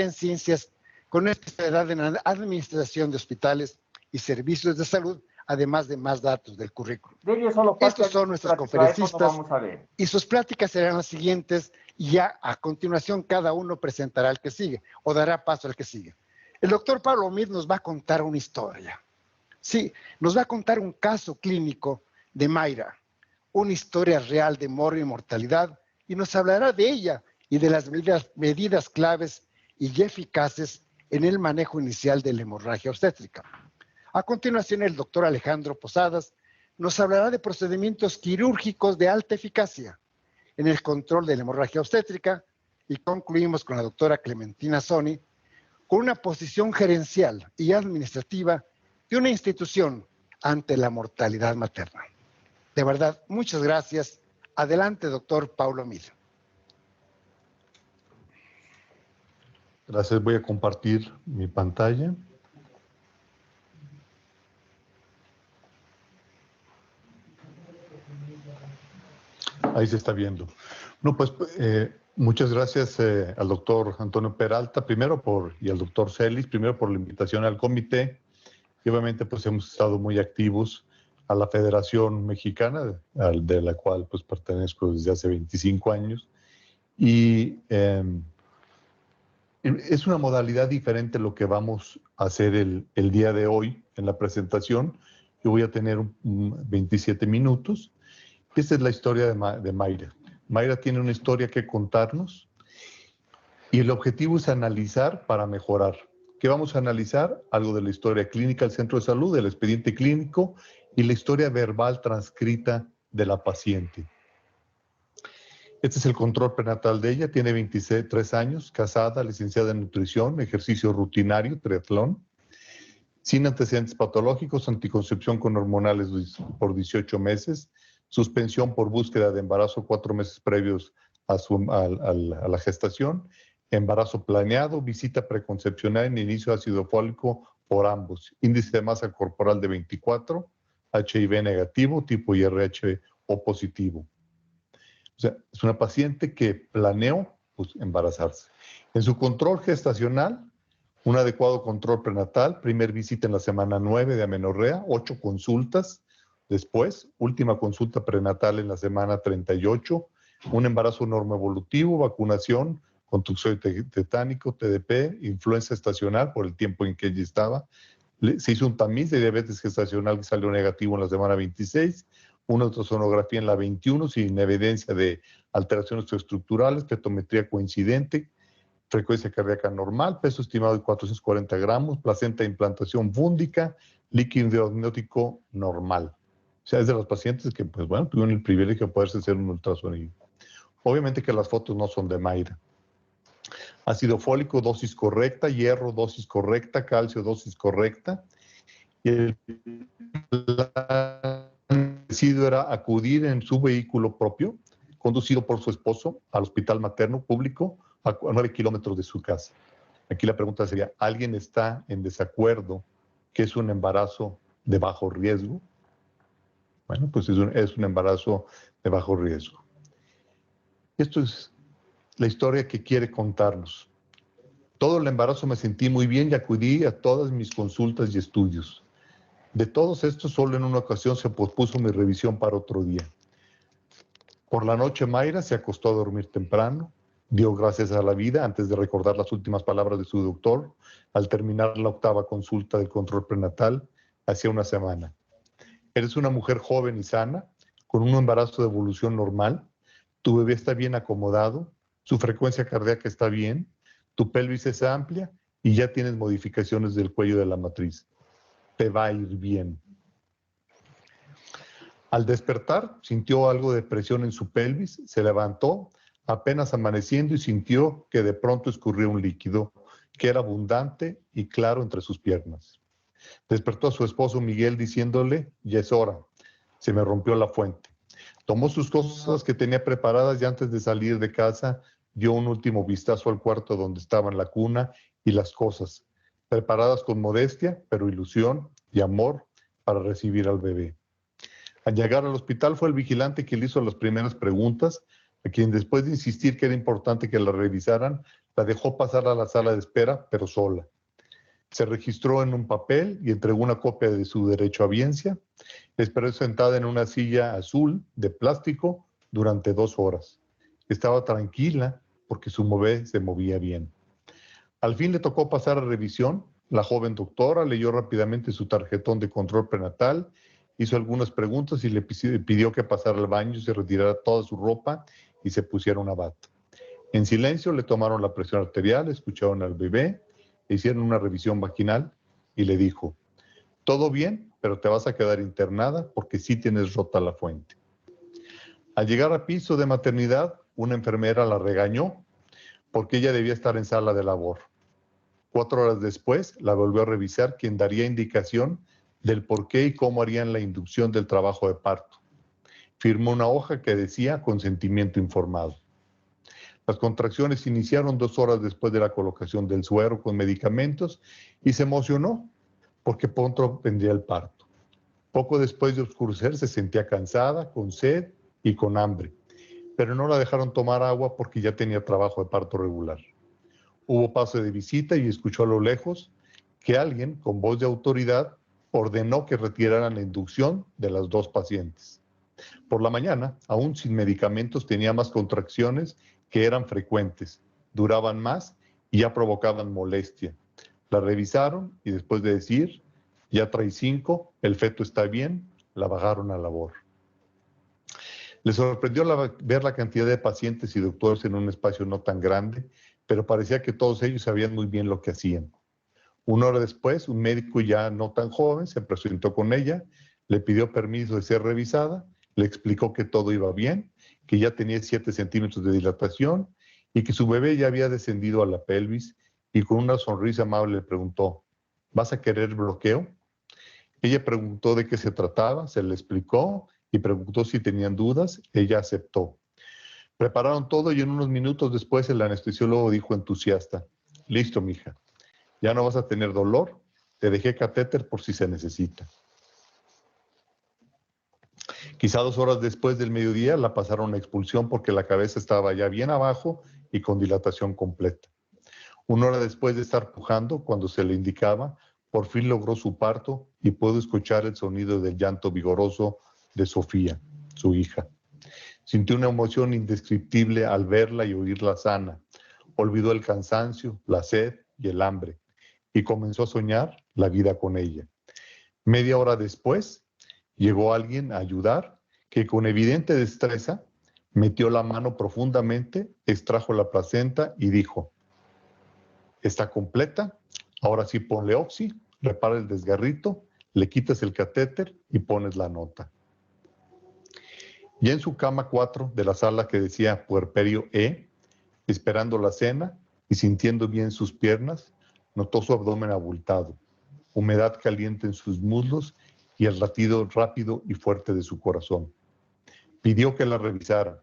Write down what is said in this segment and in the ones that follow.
en ciencias con una especialidad en administración de hospitales y servicios de salud, además de más datos del currículum. Estos son nuestros conferencistas y sus pláticas serán las siguientes y ya a continuación cada uno presentará el que sigue o dará paso al que sigue. El doctor Pablo Meade nos va a contar una historia. Sí, nos va a contar un caso clínico de Mayra, una historia real de morbo y mortalidad, y nos hablará de ella y de las medidas claves y eficaces en el manejo inicial de la hemorragia obstétrica. A continuación, el doctor Alejandro Posadas nos hablará de procedimientos quirúrgicos de alta eficacia en el control de la hemorragia obstétrica, y concluimos con la doctora Clementina Soni con una posición gerencial y administrativa de una institución ante la mortalidad materna. De verdad, muchas gracias. Adelante, doctor Paulo Meade. Gracias. Voy a compartir mi pantalla. Ahí se está viendo. No, pues muchas gracias al doctor Antonio Peralta y al doctor Celis, primero por la invitación al comité. Y obviamente pues hemos estado muy activos a la Federación Mexicana, de la cual pues pertenezco desde hace 25 años. Y es una modalidad diferente lo que vamos a hacer el día de hoy en la presentación. Yo voy a tener 27 minutos. Esta es la historia de Mayra. Mayra tiene una historia que contarnos y el objetivo es analizar para mejorar. ¿Qué vamos a analizar? Algo de la historia clínica del centro de salud, del expediente clínico y la historia verbal transcrita de la paciente. Este es el control prenatal de ella, tiene 23 años, casada, licenciada en nutrición, ejercicio rutinario, triatlón, sin antecedentes patológicos, anticoncepción con hormonales por 18 meses, suspensión por búsqueda de embarazo 4 meses previos a la gestación, embarazo planeado, visita preconcepcional en inicio de ácido fólico por ambos, índice de masa corporal de 24, HIV negativo, tipo IRH o positivo. O sea, es una paciente que planeó embarazarse. En su control gestacional, un adecuado control prenatal, primer visita en la semana 9 de amenorrea, 8 consultas. Después, última consulta prenatal en la semana 38, un embarazo normoevolutivo, vacunación, contusioide tetánico, TDP, influenza estacional por el tiempo en que ella estaba. Se hizo un tamiz de diabetes gestacional que salió negativo en la semana 26, una ultrasonografía en la 21 sin evidencia de alteraciones estructurales, petometría coincidente, frecuencia cardíaca normal, peso estimado de 440 gramos, placenta de implantación fúndica, líquido amniótico normal. O sea, es de los pacientes que, pues bueno, tuvieron el privilegio de poderse hacer un ultrasonido. Obviamente que las fotos no son de Mayra. Ácido fólico, dosis correcta, hierro, dosis correcta, calcio, dosis correcta. Y el decidido era acudir en su vehículo propio, conducido por su esposo, al hospital materno público a 9 kilómetros de su casa. Aquí la pregunta sería, ¿alguien está en desacuerdo que es un embarazo de bajo riesgo? Bueno, pues es un embarazo de bajo riesgo. Esto es la historia que quiere contarnos. Todo el embarazo me sentí muy bien y acudí a todas mis consultas y estudios. De todos estos, solo en una ocasión se pospuso mi revisión para otro día. Por la noche, Mayra se acostó a dormir temprano, dio gracias a la vida antes de recordar las últimas palabras de su doctor al terminar la 8ª consulta del control prenatal hacía una semana. Eres una mujer joven y sana, con un embarazo de evolución normal, tu bebé está bien acomodado, su frecuencia cardíaca está bien, tu pelvis es amplia y ya tienes modificaciones del cuello de la matriz. Te va a ir bien. Al despertar, sintió algo de presión en su pelvis, se levantó, apenas amaneciendo, y sintió que de pronto escurrió un líquido que era abundante y claro entre sus piernas. Despertó a su esposo Miguel diciéndole, ya es hora, se me rompió la fuente. Tomó sus cosas que tenía preparadas y antes de salir de casa dio un último vistazo al cuarto donde estaban la cuna y las cosas, preparadas con modestia, pero ilusión y amor para recibir al bebé. Al llegar al hospital fue el vigilante quien le hizo las primeras preguntas a quien después de insistir que era importante que la revisaran, la dejó pasar a la sala de espera, pero sola. Se registró en un papel y entregó una copia de su derecho a audiencia. Esperó sentada en una silla azul de plástico durante 2 horas. Estaba tranquila porque su bebé se movía bien. Al fin le tocó pasar a revisión. La joven doctora leyó rápidamente su tarjetón de control prenatal, hizo algunas preguntas y le pidió que pasara al baño, se retirara toda su ropa y se pusiera una bata. En silencio le tomaron la presión arterial, escucharon al bebé, le hicieron una revisión vaginal y le dijo: todo bien, pero te vas a quedar internada porque sí tienes rota la fuente. Al llegar al piso de maternidad, una enfermera la regañó porque ella debía estar en sala de labor. 4 horas después, la volvió a revisar, quien daría indicación del por qué y cómo harían la inducción del trabajo de parto. Firmó una hoja que decía consentimiento informado. Las contracciones iniciaron 2 horas después de la colocación del suero con medicamentos y se emocionó porque pronto vendría el parto. Poco después de oscurecer se sentía cansada, con sed y con hambre, pero no la dejaron tomar agua porque ya tenía trabajo de parto regular. Hubo paso de visita y escuchó a lo lejos que alguien, con voz de autoridad, ordenó que retiraran la inducción de las 2 pacientes. Por la mañana, aún sin medicamentos, tenía más contracciones que eran frecuentes, duraban más y ya provocaban molestia. La revisaron y después de decir: ya trae 5, el feto está bien, la bajaron a labor. Le sorprendió ver la cantidad de pacientes y doctores en un espacio no tan grande, pero parecía que todos ellos sabían muy bien lo que hacían. 1 hora después, un médico ya no tan joven se presentó con ella, le pidió permiso de ser revisada, le explicó que todo iba bien, que ya tenía 7 centímetros de dilatación y que su bebé ya había descendido a la pelvis, y con una sonrisa amable le preguntó: ¿vas a querer bloqueo? Ella preguntó de qué se trataba, se le explicó y preguntó si tenían dudas. Ella aceptó. Prepararon todo y en unos minutos después el anestesiólogo dijo entusiasta: listo, mija, ya no vas a tener dolor, te dejé catéter por si se necesita. Quizá 2 horas después del mediodía la pasaron a expulsión porque la cabeza estaba ya bien abajo y con dilatación completa. 1 hora después de estar pujando, cuando se le indicaba, por fin logró su parto y pudo escuchar el sonido del llanto vigoroso de Sofía, su hija. Sintió una emoción indescriptible al verla y oírla sana. Olvidó el cansancio, la sed y el hambre y comenzó a soñar la vida con ella. Media hora después, llegó alguien a ayudar, que con evidente destreza metió la mano profundamente, extrajo la placenta y dijo: está completa, ahora sí ponle oxi, repara el desgarrito, le quitas el catéter y pones la nota. Ya en su cama 4 de la sala que decía puerperio E, esperando la cena y sintiendo bien sus piernas, notó su abdomen abultado, humedad caliente en sus muslos y el latido rápido y fuerte de su corazón. Pidió que la revisaran.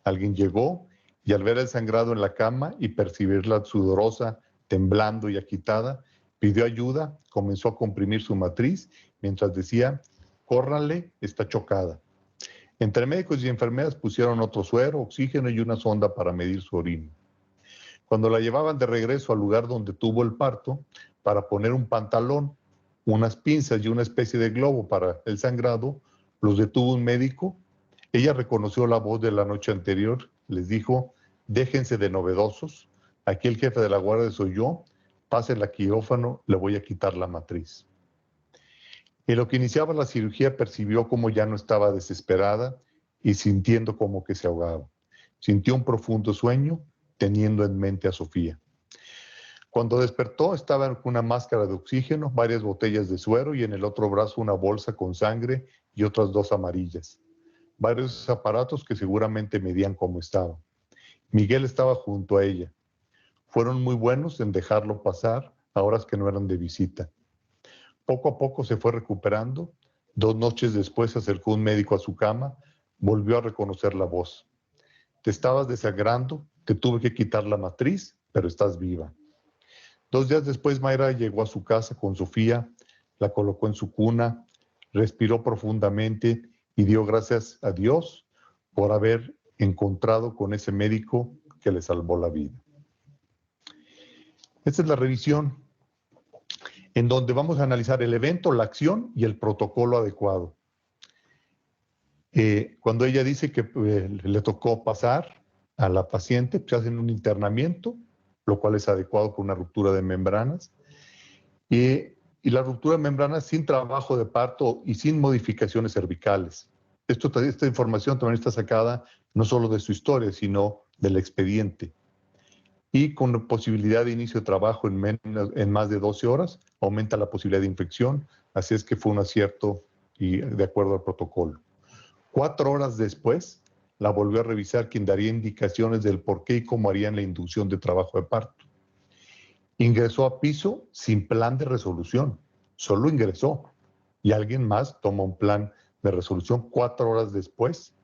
Alguien llegó y al ver el sangrado en la cama y percibirla sudorosa, temblando y agitada, pidió ayuda, comenzó a comprimir su matriz mientras decía: córranle, está chocada. Entre médicos y enfermeras pusieron otro suero, oxígeno y una sonda para medir su orina. Cuando la llevaban de regreso al lugar donde tuvo el parto, para poner un pantalón, unas pinzas y una especie de globo para el sangrado, los detuvo un médico. Ella reconoció la voz de la noche anterior, les dijo: déjense de novedosos, aquí el jefe de la guardia soy yo, pasen al quirófano, le voy a quitar la matriz. En lo que iniciaba la cirugía percibió cómo ya no estaba desesperada y sintiendo como que se ahogaba. Sintió un profundo sueño, teniendo en mente a Sofía. Cuando despertó estaba con una máscara de oxígeno, varias botellas de suero y en el otro brazo una bolsa con sangre y otras 2 amarillas. Varios aparatos que seguramente medían cómo estaba. Miguel estaba junto a ella. Fueron muy buenos en dejarlo pasar a horas que no eran de visita. Poco a poco se fue recuperando. 2 noches después se acercó un médico a su cama, volvió a reconocer la voz. Te estabas desangrando, te tuve que quitar la matriz, pero estás viva. 2 días después Mayra llegó a su casa con Sofía, la colocó en su cuna, respiró profundamente y dio gracias a Dios por haber encontrado con ese médico que le salvó la vida. Esta es la revisión, en donde vamos a analizar el evento, la acción y el protocolo adecuado. Cuando ella dice que le tocó pasar a la paciente, pues hacen un internamiento, lo cual es adecuado por una ruptura de membranas. Y la ruptura de membranas sin trabajo de parto y sin modificaciones cervicales. Esta información también está sacada no solo de su historia, sino del expediente. Y con posibilidad de inicio de trabajo en más de 12 horas, aumenta la posibilidad de infección. Así es que fue un acierto y de acuerdo al protocolo. 4 horas después, la volvió a revisar, quien daría indicaciones del por qué y cómo harían la inducción de trabajo de parto. Ingresó a piso sin plan de resolución, solo ingresó y alguien más toma un plan de resolución 4 horas después.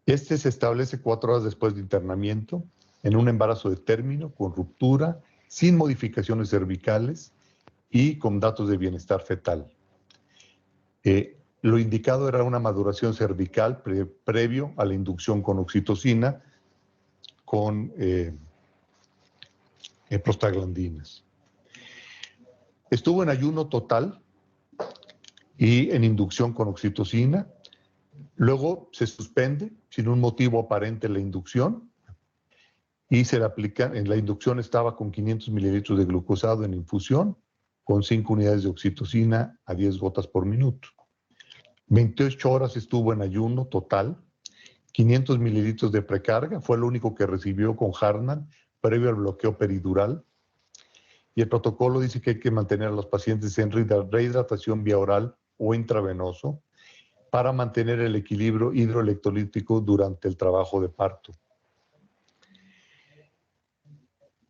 Este se establece 4 horas después de internamiento en un embarazo de término, con ruptura, sin modificaciones cervicales y con datos de bienestar fetal. Lo indicado era una maduración cervical previo a la inducción con oxitocina con prostaglandinas. Estuvo en ayuno total y en inducción con oxitocina. Luego se suspende sin un motivo aparente la inducción y se le aplica, en la inducción estaba con 500 mililitros de glucosado en infusión, con 5 unidades de oxitocina a 10 gotas por minuto. 28 horas estuvo en ayuno total, 500 mililitros de precarga, fue lo único que recibió con Hartmann previo al bloqueo peridural. Y el protocolo dice que hay que mantener a los pacientes en rehidratación vía oral o intravenoso para mantener el equilibrio hidroelectrolítico durante el trabajo de parto.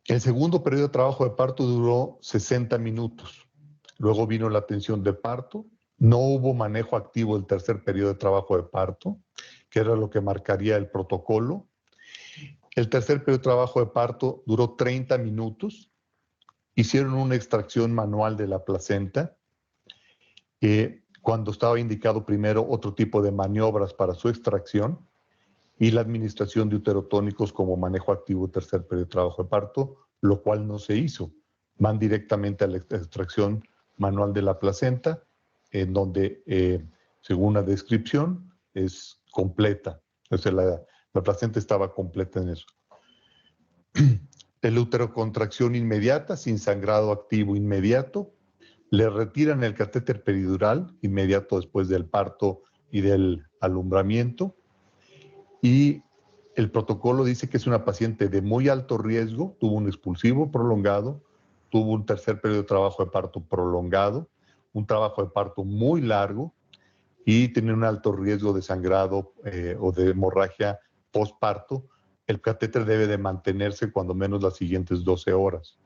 El segundo periodo de trabajo de parto duró 60 minutos. Luego vino la atención de parto. No hubo manejo activo del tercer periodo de trabajo de parto, que era lo que marcaría el protocolo. El tercer periodo de trabajo de parto duró 30 minutos. Hicieron una extracción manual de la placenta, cuando estaba indicado primero otro tipo de maniobras para su extracción y la administración de uterotónicos como manejo activo tercer periodo de trabajo de parto, lo cual no se hizo. Van directamente a la extracción manual de la placenta, en donde, según la descripción, es completa. O sea, la placenta estaba completa en eso. La uterocontracción inmediata, sin sangrado activo inmediato. Le retiran el catéter peridural inmediato después del parto y del alumbramiento. Y el protocolo dice que es una paciente de muy alto riesgo, tuvo un expulsivo prolongado, tuvo un tercer periodo de trabajo de parto prolongado, un trabajo de parto muy largo y tiene un alto riesgo de sangrado o de hemorragia postparto. El catéter debe de mantenerse cuando menos las siguientes 12 horas.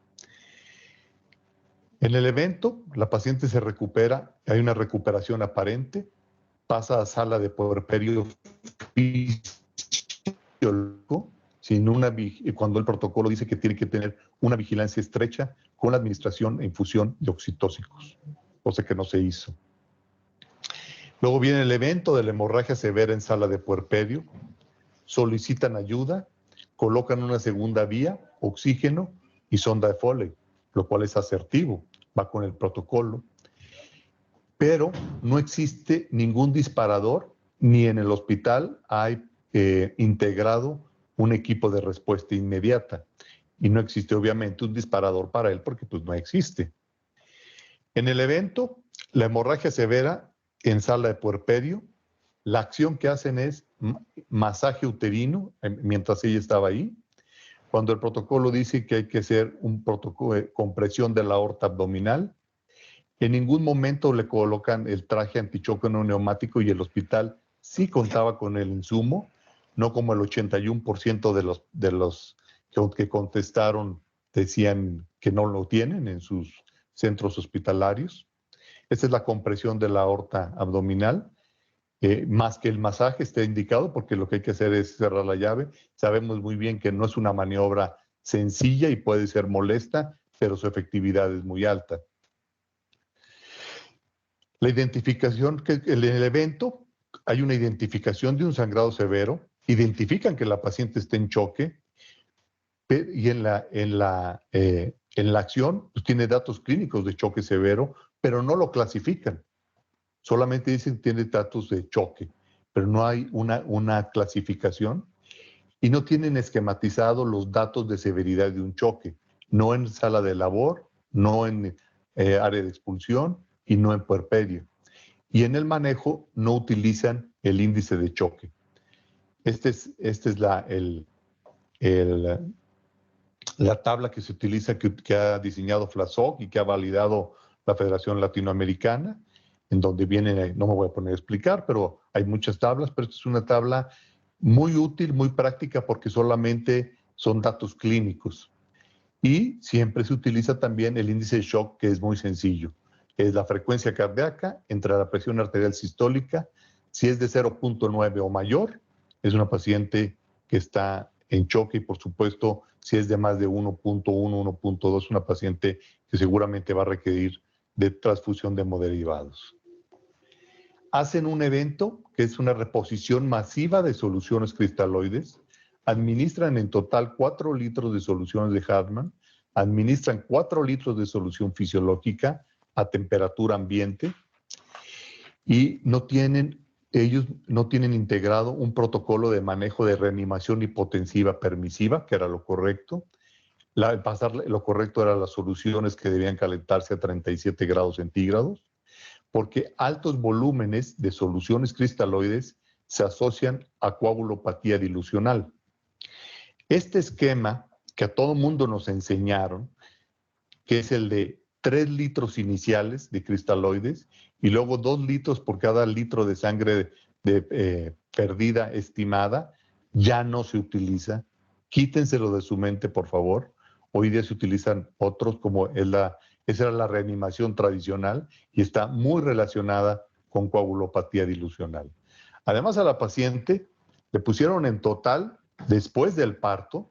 En el evento, la paciente se recupera, hay una recuperación aparente, pasa a sala de puerperio fisiológico, cuando el protocolo dice que tiene que tener una vigilancia estrecha con la administración e infusión de oxitóxicos, cosa que no se hizo. Luego viene el evento de la hemorragia severa en sala de puerperio, solicitan ayuda, colocan una segunda vía, oxígeno y sonda de Foley, lo cual es asertivo, va con el protocolo. Pero no existe ningún disparador, ni en el hospital hay integrado un equipo de respuesta inmediata. Y no existe obviamente un disparador para él porque pues no existe. En el evento, la hemorragia severa en sala de puerperio, la acción que hacen es masaje uterino mientras ella estaba ahí. Cuando el protocolo dice que hay que hacer un protocolo de compresión de la aorta abdominal, en ningún momento le colocan el traje antichoque no neumático y el hospital sí contaba con el insumo, no como el 81% de los que contestaron decían que no lo tienen en sus centros hospitalarios. Esta es la compresión de la aorta abdominal. Más que el masaje está indicado porque lo que hay que hacer es cerrar la llave. Sabemos muy bien que no es una maniobra sencilla y puede ser molesta, pero su efectividad es muy alta. La identificación, en el evento hay una identificación de un sangrado severo identifican que la paciente está en choque y en la acción pues, tiene datos clínicos de choque severo, pero no lo clasifican. Solamente dicen que tiene datos de choque, pero no hay una clasificación y no tienen esquematizado los datos de severidad de un choque, no en sala de labor, no en área de expulsión y no en puerperio. Y en el manejo no utilizan el índice de choque. Esta es la tabla que se utiliza, que ha diseñado FLASOC y que ha validado la Federación Latinoamericana, en donde viene, no me voy a poner a explicar, pero hay muchas tablas, pero esta es una tabla muy útil, muy práctica, porque solamente son datos clínicos. Y siempre se utiliza también el índice de shock, que es muy sencillo. Es la frecuencia cardíaca entre la presión arterial sistólica. Si es de 0.9 o mayor, es una paciente que está en choque, y por supuesto, si es de más de 1.1, 1.2, una paciente que seguramente va a requerir de transfusión de hemoderivados. Hacen un evento que es una reposición masiva de soluciones cristaloides, administran en total 4 litros de soluciones de Hartmann, administran 4 litros de solución fisiológica a temperatura ambiente y ellos no tienen integrado un protocolo de manejo de reanimación hipotensiva permisiva, que era lo correcto. Lo correcto eran las soluciones que debían calentarse a 37 grados centígrados, porque altos volúmenes de soluciones cristaloides se asocian a coagulopatía dilucional. Este esquema que a todo mundo nos enseñaron, que es el de 3 litros iniciales de cristaloides y luego 2 litros por cada litro de sangre perdida estimada, ya no se utiliza. Quítenselo de su mente, por favor. Hoy día se utilizan otros, como esa era la reanimación tradicional y está muy relacionada con coagulopatía dilucional. Además, a la paciente le pusieron en total, después del parto,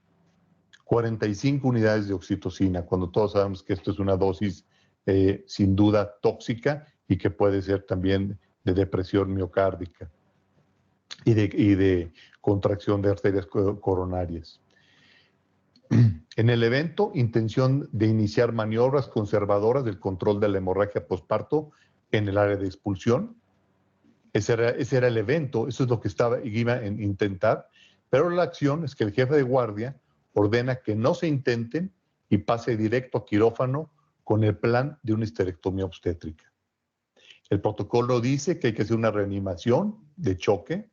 45 unidades de oxitocina, cuando todos sabemos que esto es una dosis sin duda tóxica y que puede ser también de depresión miocárdica y de contracción de arterias coronarias. En el evento, intención de iniciar maniobras conservadoras del control de la hemorragia posparto en el área de expulsión. Ese era el evento, eso es lo que iba a intentar, pero la acción es que el jefe de guardia ordena que no se intenten y pase directo a quirófano con el plan de una histerectomía obstétrica. El protocolo dice que hay que hacer una reanimación de choque,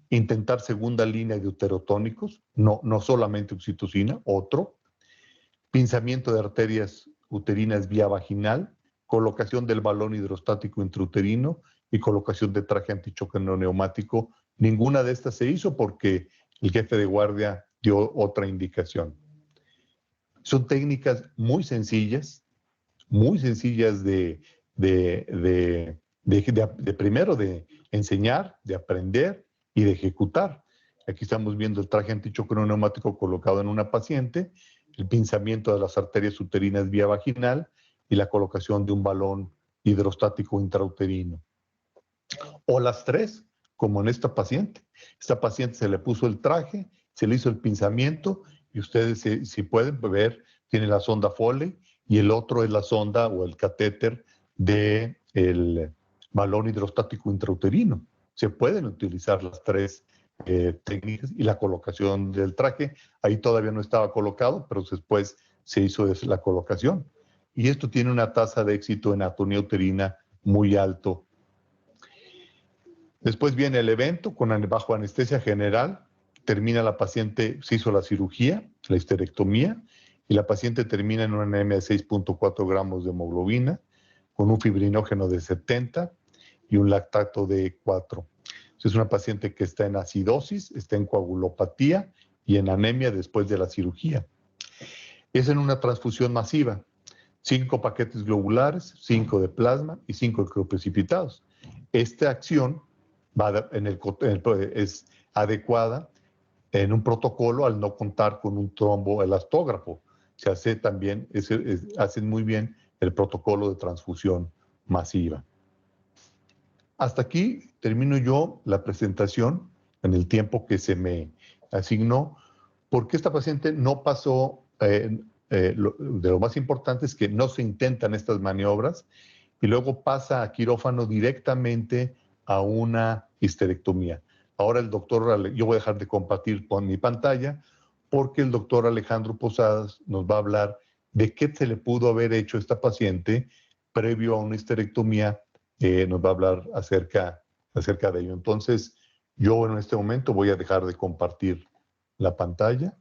intentar segunda línea de uterotónicos, no solamente oxitocina, otro, pinzamiento de arterias uterinas vía vaginal, colocación del balón hidrostático intrauterino y colocación de traje antichoque no neumático. Ninguna de estas se hizo porque el jefe de guardia dio otra indicación. Son técnicas muy sencillas primero de enseñar, de aprender y de ejecutar. Aquí estamos viendo el traje antichoque no neumático colocado en una paciente, el pinzamiento de las arterias uterinas vía vaginal y la colocación de un balón hidrostático intrauterino. O las tres, como en esta paciente. Esta paciente se le puso el traje, se le hizo el pinzamiento y ustedes, si pueden ver, tiene la sonda Foley y el otro es la sonda o el catéter del balón hidrostático intrauterino. Se pueden utilizar las tres técnicas y la colocación del traje. Ahí todavía no estaba colocado, pero después se hizo la colocación. Y esto tiene una tasa de éxito en anatomía uterina muy alto. Después viene el evento bajo anestesia general. Termina la paciente, se hizo la cirugía, la histerectomía, y la paciente termina en una anemia de 6.4 gramos de hemoglobina, con un fibrinógeno de 70 y un lactato de 4. Es una paciente que está en acidosis, está en coagulopatía y en anemia después de la cirugía. Es en una transfusión masiva, 5 paquetes globulares, 5 de plasma y 5 crioprecipitados. Esta acción es adecuada en un protocolo al no contar con un tromboelastógrafo. Se hace también, hacen muy bien el protocolo de transfusión masiva. Hasta aquí termino yo la presentación en el tiempo que se me asignó, porque esta paciente no pasó, de lo más importante es que no se intentan estas maniobras y luego pasa a quirófano directamente a una histerectomía. Ahora el doctor, yo voy a dejar de compartir con mi pantalla porque el doctor Alejandro Posadas nos va a hablar de qué se le pudo haber hecho a esta paciente previo a una histerectomía. Nos va a hablar acerca de ello. Entonces, yo en este momento voy a dejar de compartir la pantalla.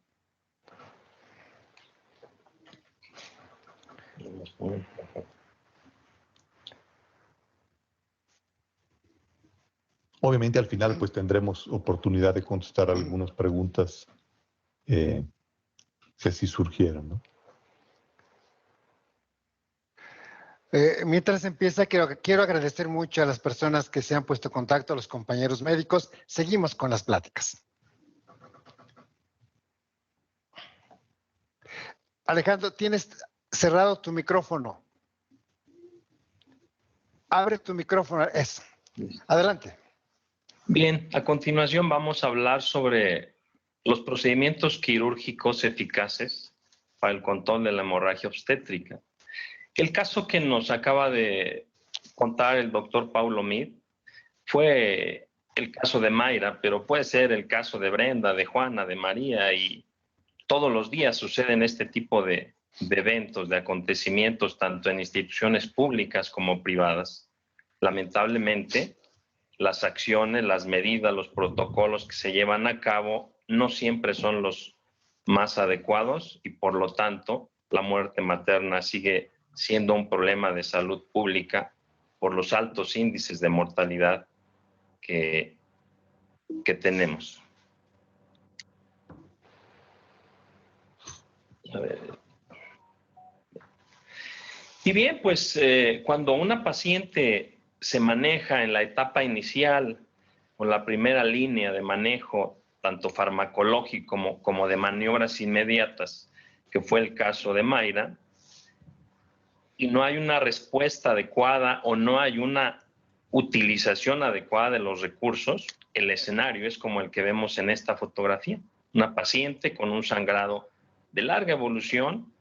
Obviamente al final pues tendremos oportunidad de contestar algunas preguntas que así surgieran, ¿no? Mientras empieza, quiero agradecer mucho a las personas que se han puesto en contacto, a los compañeros médicos. Seguimos con las pláticas. Alejandro, tienes cerrado tu micrófono. Abre tu micrófono. Eso. Adelante. Bien, a continuación vamos a hablar sobre los procedimientos quirúrgicos eficaces para el control de la hemorragia obstétrica. El caso que nos acaba de contar el doctor Paulo Meade fue el caso de Mayra, pero puede ser el caso de Brenda, de Juana, de María, y todos los días suceden este tipo de eventos, de acontecimientos, tanto en instituciones públicas como privadas. Lamentablemente, las acciones, las medidas, los protocolos que se llevan a cabo no siempre son los más adecuados y por lo tanto la muerte materna sigue siendo un problema de salud pública por los altos índices de mortalidad que tenemos. A ver. Y bien, pues cuando una paciente se maneja en la etapa inicial o la primera línea de manejo, tanto farmacológico como de maniobras inmediatas, que fue el caso de Mayra, y no hay una respuesta adecuada o no hay una utilización adecuada de los recursos, el escenario es como el que vemos en esta fotografía. Una paciente con un sangrado de larga evolución,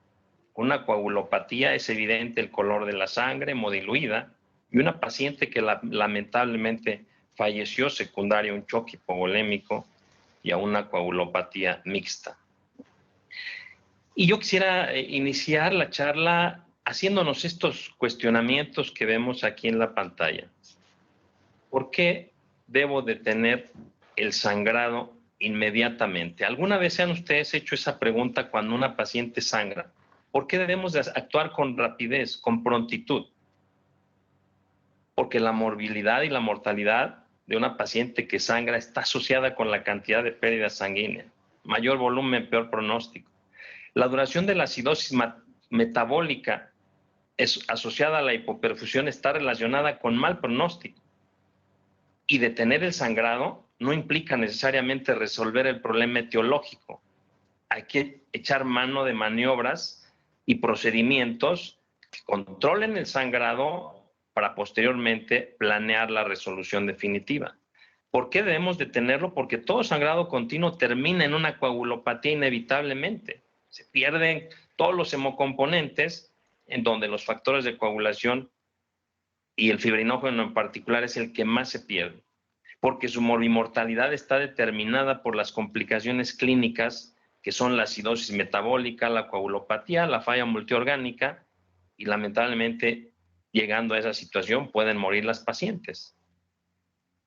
una coagulopatía, es evidente el color de la sangre, hemodiluida, y una paciente que lamentablemente falleció secundaria a un choque hipovolémico y a una coagulopatía mixta. Y yo quisiera iniciar la charla haciéndonos estos cuestionamientos que vemos aquí en la pantalla. ¿Por qué debo detener el sangrado inmediatamente? ¿Alguna vez se han ustedes hecho esa pregunta cuando una paciente sangra? ¿Por qué debemos de actuar con rapidez, con prontitud? Porque la morbilidad y la mortalidad de una paciente que sangra está asociada con la cantidad de pérdida sanguínea. Mayor volumen, peor pronóstico. La duración de la acidosis metabólica asociada a la hipoperfusión está relacionada con mal pronóstico. Y detener el sangrado no implica necesariamente resolver el problema etiológico. Hay que echar mano de maniobras y procedimientos que controlen el sangrado para posteriormente planear la resolución definitiva. ¿Por qué debemos detenerlo? Porque todo sangrado continuo termina en una coagulopatía inevitablemente. Se pierden todos los hemocomponentes en donde los factores de coagulación y el fibrinógeno en particular es el que más se pierde, porque su morbimortalidad está determinada por las complicaciones clínicas que son la acidosis metabólica, la coagulopatía, la falla multiorgánica, y lamentablemente, llegando a esa situación, pueden morir las pacientes.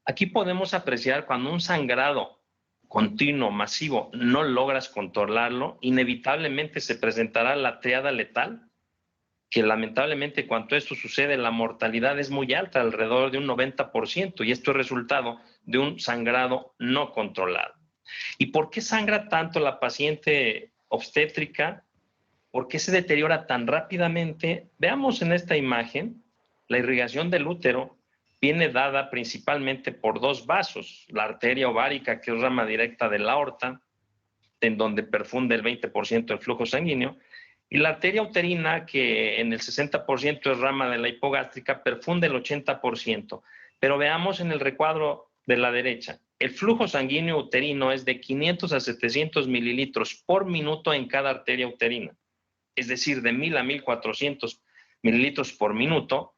Aquí podemos apreciar cuando un sangrado continuo, masivo, no logras controlarlo, inevitablemente se presentará la triada letal, que lamentablemente cuando esto sucede, la mortalidad es muy alta, alrededor de un 90%, y esto es resultado de un sangrado no controlado. ¿Y por qué sangra tanto la paciente obstétrica? ¿Por qué se deteriora tan rápidamente? Veamos en esta imagen, la irrigación del útero viene dada principalmente por dos vasos, la arteria ovárica, que es rama directa de la aorta, en donde perfunde el 20% del flujo sanguíneo, y la arteria uterina, que en el 60% es rama de la hipogástrica, perfunde el 80%. Pero veamos en el recuadro de la derecha, El flujo sanguíneo uterino es de 500 a 700 mililitros por minuto en cada arteria uterina, es decir, de 1000 a 1400 mililitros por minuto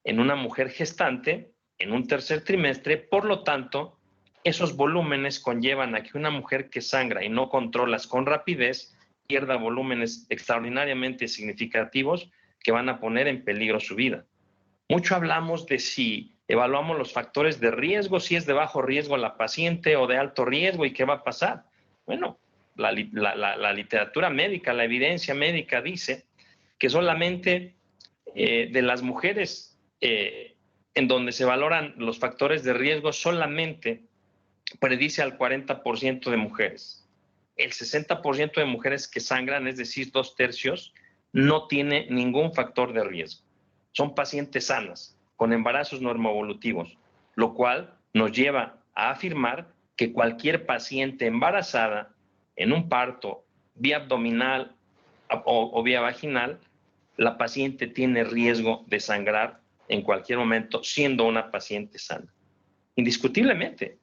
en una mujer gestante en un tercer trimestre. Por lo tanto, esos volúmenes conllevan a que una mujer que sangra y no controlas con rapidez pierda volúmenes extraordinariamente significativos que van a poner en peligro su vida. Mucho hablamos de si evaluamos los factores de riesgo, si es de bajo riesgo la paciente o de alto riesgo y qué va a pasar. Bueno, la literatura médica, la evidencia médica dice que solamente de las mujeres en donde se valoran los factores de riesgo, solamente predice al 40% de mujeres. El 60% de mujeres que sangran, es decir, 2/3, no tiene ningún factor de riesgo. Son pacientes sanas, con embarazos normoevolutivos, lo cual nos lleva a afirmar que cualquier paciente embarazada en un parto vía abdominal o vía vaginal, la paciente tiene riesgo de sangrar en cualquier momento, siendo una paciente sana. Indiscutiblemente,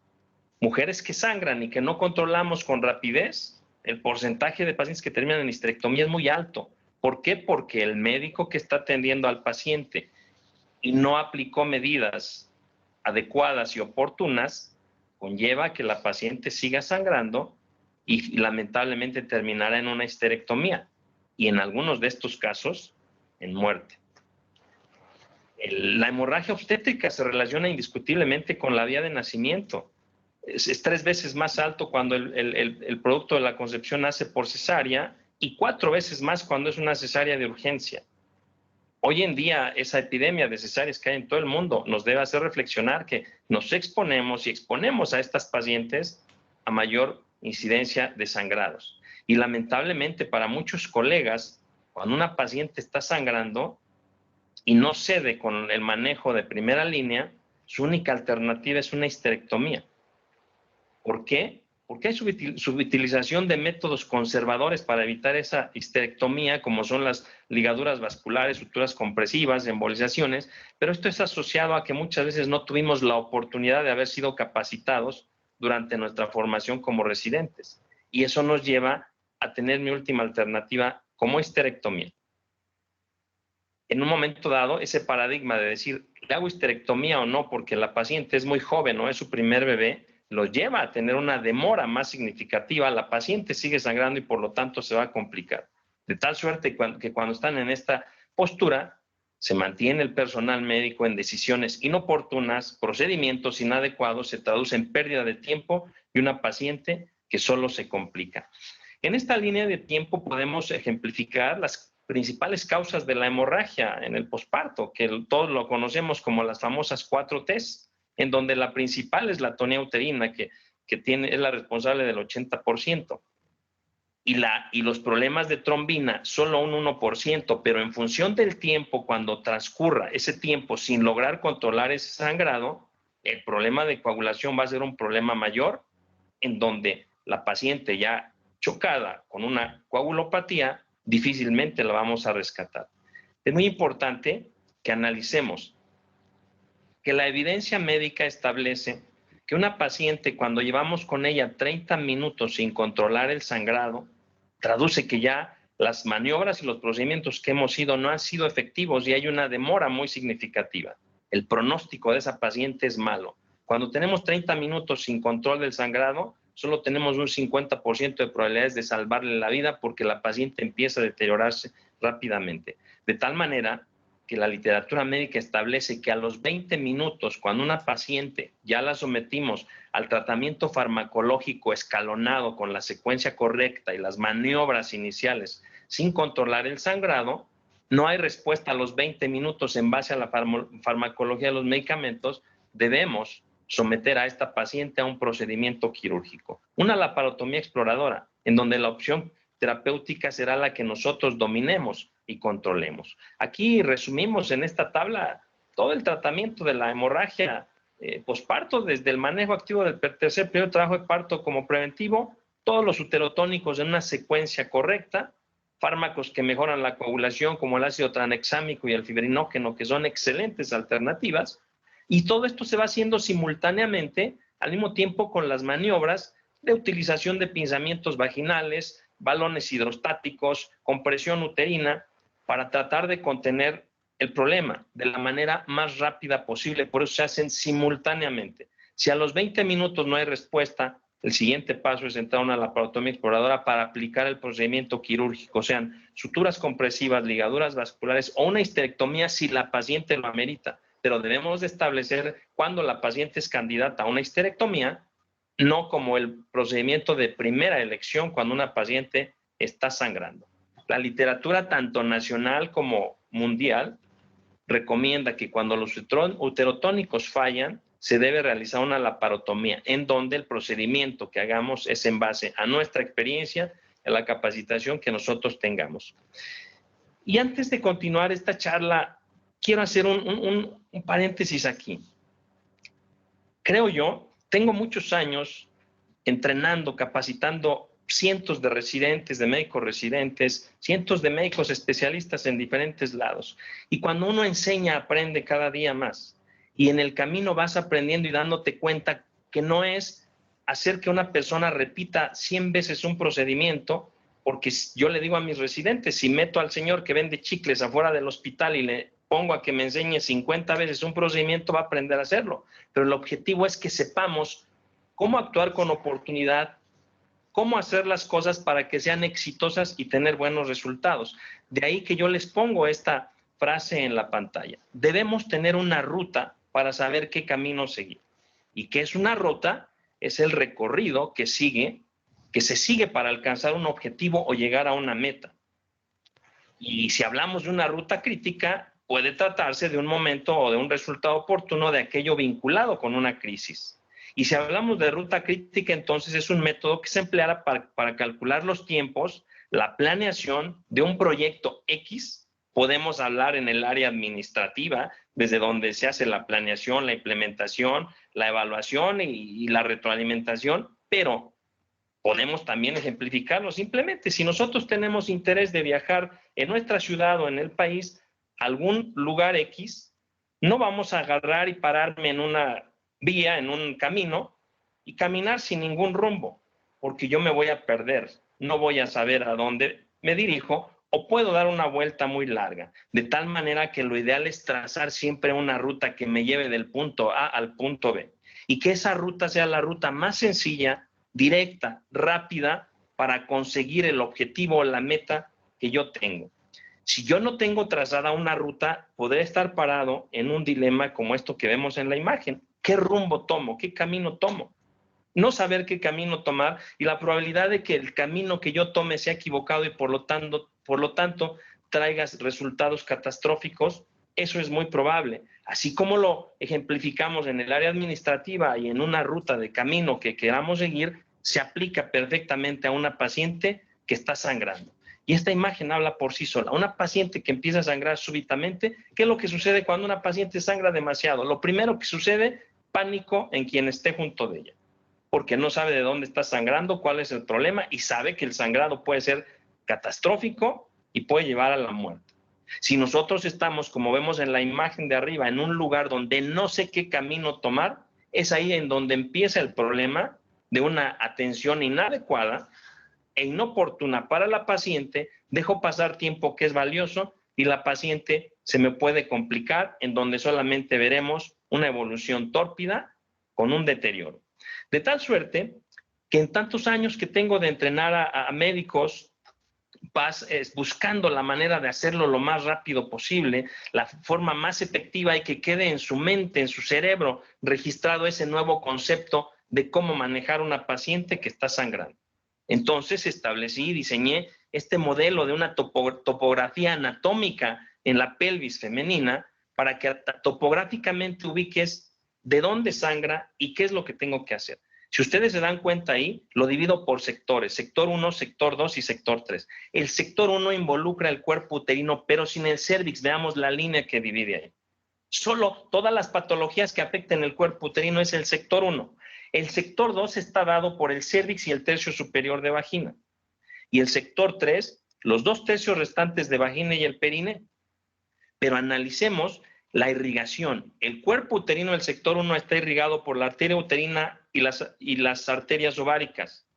mujeres que sangran y que no controlamos con rapidez, el porcentaje de pacientes que terminan en histerectomía es muy alto. ¿Por qué? Porque el médico que está atendiendo al paciente y no aplicó medidas adecuadas y oportunas, conlleva que la paciente siga sangrando y lamentablemente terminará en una histerectomía y en algunos de estos casos en muerte. La hemorragia obstétrica se relaciona indiscutiblemente con la vía de nacimiento. Es 3 veces más alto cuando el producto de la concepción nace por cesárea y 4 veces más cuando es una cesárea de urgencia. Hoy en día, esa epidemia de cesáreas que hay en todo el mundo nos debe hacer reflexionar que nos exponemos y exponemos a estas pacientes a mayor incidencia de sangrados. Y lamentablemente para muchos colegas, cuando una paciente está sangrando y no cede con el manejo de primera línea, su única alternativa es una histerectomía. ¿Por qué? Porque hay subutilización de métodos conservadores para evitar esa histerectomía, como son las ligaduras vasculares, suturas compresivas, embolizaciones, pero esto es asociado a que muchas veces no tuvimos la oportunidad de haber sido capacitados durante nuestra formación como residentes. Y eso nos lleva a tener mi última alternativa como histerectomía. En un momento dado, ese paradigma de decir, ¿le hago histerectomía o no porque la paciente es muy joven o es su primer bebé?, los lleva a tener una demora más significativa. La paciente sigue sangrando y por lo tanto se va a complicar. De tal suerte que cuando están en esta postura, se mantiene el personal médico en decisiones inoportunas, procedimientos inadecuados, se traduce en pérdida de tiempo y una paciente que solo se complica. En esta línea de tiempo podemos ejemplificar las principales causas de la hemorragia en el posparto, que todos lo conocemos como las famosas 4 Ts, en donde la principal es la atonía uterina, que es la responsable del 80%. Y los problemas de trombina, solo un 1%, pero en función del tiempo, cuando transcurra ese tiempo sin lograr controlar ese sangrado, el problema de coagulación va a ser un problema mayor, en donde la paciente ya chocada con una coagulopatía, difícilmente la vamos a rescatar. Es muy importante que analicemos que la evidencia médica establece que una paciente, cuando llevamos con ella 30 minutos sin controlar el sangrado, traduce que ya las maniobras y los procedimientos que hemos ido no han sido efectivos y hay una demora muy significativa. El pronóstico de esa paciente es malo. Cuando tenemos 30 minutos sin control del sangrado, solo tenemos un 50% de probabilidades de salvarle la vida porque la paciente empieza a deteriorarse rápidamente. De tal manera que la literatura médica establece que a los 20 minutos, cuando una paciente ya la sometimos al tratamiento farmacológico escalonado con la secuencia correcta y las maniobras iniciales sin controlar el sangrado, no hay respuesta a los 20 minutos en base a la farmacología de los medicamentos, debemos someter a esta paciente a un procedimiento quirúrgico. Una laparotomía exploradora, en donde la opción terapéutica será la que nosotros dominemos y controlemos. Aquí resumimos en esta tabla todo el tratamiento de la hemorragia posparto, desde el manejo activo del tercer periodo de trabajo de parto como preventivo, todos los uterotónicos en una secuencia correcta, fármacos que mejoran la coagulación como el ácido tranexámico y el fibrinógeno, que son excelentes alternativas, y todo esto se va haciendo simultáneamente al mismo tiempo con las maniobras de utilización de pinzamientos vaginales, balones hidrostáticos, compresión uterina, para tratar de contener el problema de la manera más rápida posible. Por eso se hacen simultáneamente. Si a los 20 minutos no hay respuesta, el siguiente paso es entrar a una laparotomía exploradora para aplicar el procedimiento quirúrgico, sean suturas compresivas, ligaduras vasculares o una histerectomía si la paciente lo amerita. Pero debemos de establecer cuando la paciente es candidata a una histerectomía, no como el procedimiento de primera elección cuando una paciente está sangrando. La literatura tanto nacional como mundial recomienda que cuando los uterotónicos fallan, se debe realizar una laparotomía, en donde el procedimiento que hagamos es en base a nuestra experiencia, a la capacitación que nosotros tengamos. Y antes de continuar esta charla, quiero hacer un paréntesis aquí. Creo yo, tengo muchos años entrenando, capacitando cientos de residentes, de médicos residentes, cientos de médicos especialistas en diferentes lados. Y cuando uno enseña, aprende cada día más. Y en el camino vas aprendiendo y dándote cuenta que no es hacer que una persona repita 100 veces un procedimiento, porque yo le digo a mis residentes, si meto al señor que vende chicles afuera del hospital y le pongo a que me enseñe 50 veces un procedimiento, va a aprender a hacerlo. Pero el objetivo es que sepamos cómo actuar con oportunidad, cómo hacer las cosas para que sean exitosas y tener buenos resultados. De ahí que yo les pongo esta frase en la pantalla. Debemos tener una ruta para saber qué camino seguir. ¿Y qué es una ruta? Es el recorrido que se sigue para alcanzar un objetivo o llegar a una meta. Y si hablamos de una ruta crítica, puede tratarse de un momento o de un resultado oportuno de aquello vinculado con una crisis. Y si hablamos de ruta crítica, entonces es un método que se empleará para calcular los tiempos, la planeación de un proyecto X. Podemos hablar en el área administrativa, desde donde se hace la planeación, la implementación, la evaluación y la retroalimentación, pero podemos también ejemplificarlo. Simplemente, si nosotros tenemos interés de viajar en nuestra ciudad o en el país a algún lugar X, no vamos a agarrar y pararme en una vía, en un camino, y caminar sin ningún rumbo, porque yo me voy a perder, no voy a saber a dónde me dirijo, o puedo dar una vuelta muy larga, de tal manera que lo ideal es trazar siempre una ruta que me lleve del punto A al punto B, y que esa ruta sea la ruta más sencilla, directa, rápida, para conseguir el objetivo o la meta que yo tengo. Si yo no tengo trazada una ruta, podré estar parado en un dilema como esto que vemos en la imagen. ¿Qué rumbo tomo? ¿Qué camino tomo? No saber qué camino tomar y la probabilidad de que el camino que yo tome sea equivocado y por lo tanto traiga resultados catastróficos, eso es muy probable. Así como lo ejemplificamos en el área administrativa y en una ruta de camino que queramos seguir, se aplica perfectamente a una paciente que está sangrando. Y esta imagen habla por sí sola. Una paciente que empieza a sangrar súbitamente, ¿qué es lo que sucede cuando una paciente sangra demasiado? Lo primero que sucede, pánico en quien esté junto de ella, porque no sabe de dónde está sangrando, cuál es el problema y sabe que el sangrado puede ser catastrófico y puede llevar a la muerte. Si nosotros estamos, como vemos en la imagen de arriba, en un lugar donde no sé qué camino tomar, es ahí en donde empieza el problema de una atención inadecuada e inoportuna para la paciente, dejo pasar tiempo que es valioso y la paciente se me puede complicar, en donde solamente veremos una evolución tórpida con un deterioro. De tal suerte que en tantos años que tengo de entrenar a médicos, buscando la manera de hacerlo lo más rápido posible, la forma más efectiva y que quede en su mente, en su cerebro, registrado ese nuevo concepto de cómo manejar una paciente que está sangrando. Entonces establecí y diseñé este modelo de una topografía anatómica en la pelvis femenina para que topográficamente ubiques de dónde sangra y qué es lo que tengo que hacer. Si ustedes se dan cuenta ahí, lo divido por sectores, sector 1, sector 2 y sector 3. El sector 1 involucra el cuerpo uterino, pero sin el cérvix. Veamos la línea que divide ahí. Solo todas las patologías que afecten el cuerpo uterino es el sector 1. El sector 2 está dado por el cérvix y el tercio superior de vagina. Y el sector 3, los 2 tercios restantes de vagina y el perine. Pero analicemos la irrigación. El cuerpo uterino del sector 1 está irrigado por la arteria uterina y las arterias ováricas.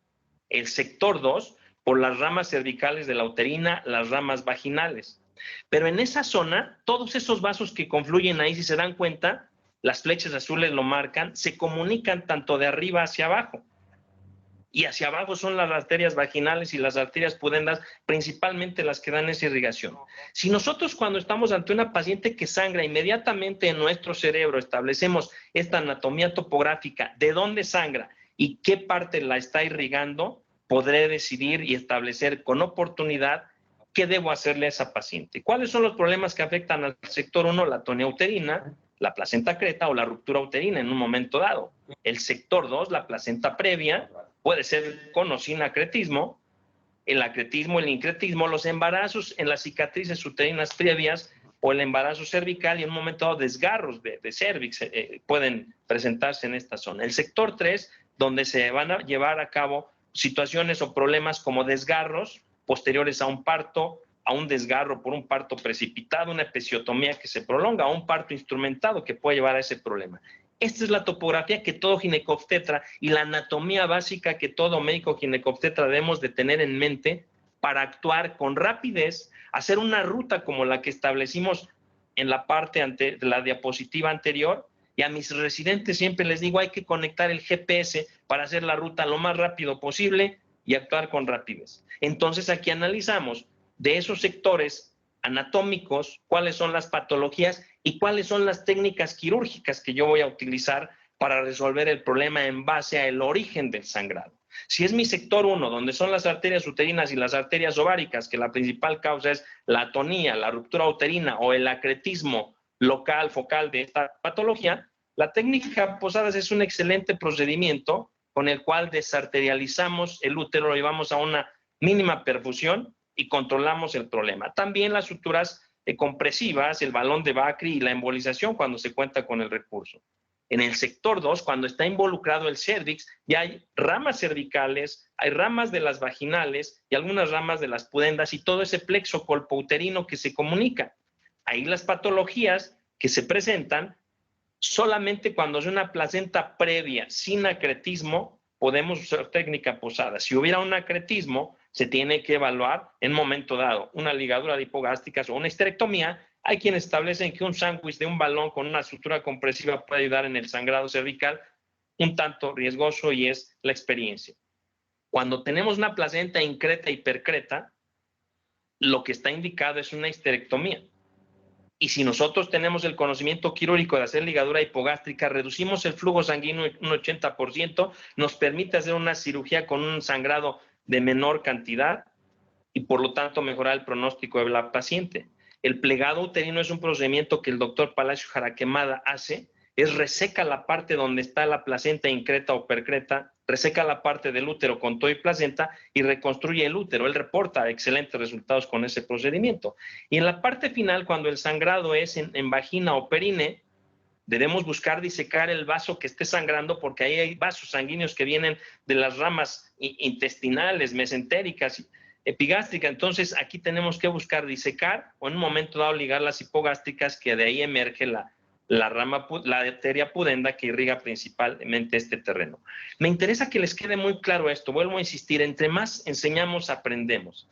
El sector 2 por las ramas cervicales de la uterina, las ramas vaginales. Pero en esa zona, todos esos vasos que confluyen ahí, si se dan cuenta, las flechas azules lo marcan, se comunican tanto de arriba hacia abajo. Y hacia abajo son las arterias vaginales y las arterias pudendas, principalmente las que dan esa irrigación. Si nosotros cuando estamos ante una paciente que sangra, inmediatamente en nuestro cerebro establecemos esta anatomía topográfica, de dónde sangra y qué parte la está irrigando, podré decidir y establecer con oportunidad qué debo hacerle a esa paciente. ¿Cuáles son los problemas que afectan al sector 1? La atonía uterina, la placenta creta o la ruptura uterina en un momento dado. El sector 2, la placenta previa, puede ser con o sin acretismo, el acretismo, el incretismo, los embarazos en las cicatrices uterinas previas o el embarazo cervical y en un momento dado desgarros de cervix pueden presentarse en esta zona. El sector 3, donde se van a llevar a cabo situaciones o problemas como desgarros posteriores a un parto, a un desgarro por un parto precipitado, una episiotomía que se prolonga, o un parto instrumentado que puede llevar a ese problema. Esta es la topografía que todo ginecobstetra y la anatomía básica que todo médico ginecobstetra debemos de tener en mente para actuar con rapidez, hacer una ruta como la que establecimos en la parte de la diapositiva anterior. Y a mis residentes siempre les digo, hay que conectar el GPS para hacer la ruta lo más rápido posible y actuar con rapidez. Entonces aquí analizamos de esos sectores anatómicos, cuáles son las patologías y cuáles son las técnicas quirúrgicas que yo voy a utilizar para resolver el problema en base al origen del sangrado. Si es mi sector 1, donde son las arterias uterinas y las arterias ováricas, que la principal causa es la atonía, la ruptura uterina o el acretismo local, focal de esta patología, la técnica Posadas es un excelente procedimiento con el cual desarterializamos el útero, lo llevamos a una mínima perfusión y controlamos el problema. También las suturas compresivas, el balón de Bacri y la embolización cuando se cuenta con el recurso. En el sector 2, cuando está involucrado el cervix, ya hay ramas cervicales, hay ramas de las vaginales y algunas ramas de las pudendas y todo ese plexo colpouterino que se comunica. Ahí las patologías que se presentan, solamente cuando es una placenta previa sin acretismo, podemos usar técnica Posada. Si hubiera un acretismo, se tiene que evaluar en momento dado una ligadura de hipogástricas o una histerectomía. Hay quienes establecen que un sándwich de un balón con una sutura compresiva puede ayudar en el sangrado cervical, un tanto riesgoso y es la experiencia. Cuando tenemos una placenta increta, hipercreta, lo que está indicado es una histerectomía. Y si nosotros tenemos el conocimiento quirúrgico de hacer ligadura hipogástrica, reducimos el flujo sanguíneo un 80%, nos permite hacer una cirugía con un sangrado de menor cantidad y por lo tanto mejorar el pronóstico de la paciente. El plegado uterino es un procedimiento que el doctor Palacio Jaraquemada hace, es reseca la parte donde está la placenta increta o percreta, reseca la parte del útero con todo y placenta y reconstruye el útero. Él reporta excelentes resultados con ese procedimiento. Y en la parte final, cuando el sangrado es en vagina o perine, debemos buscar disecar el vaso que esté sangrando porque ahí hay vasos sanguíneos que vienen de las ramas intestinales, mesentéricas, epigástricas. Entonces aquí tenemos que buscar disecar o en un momento dado ligar las hipogástricas, que de ahí emerge la arteria pudenda que irriga principalmente este terreno. Me interesa que les quede muy claro esto. Vuelvo a insistir, entre más enseñamos, aprendemos.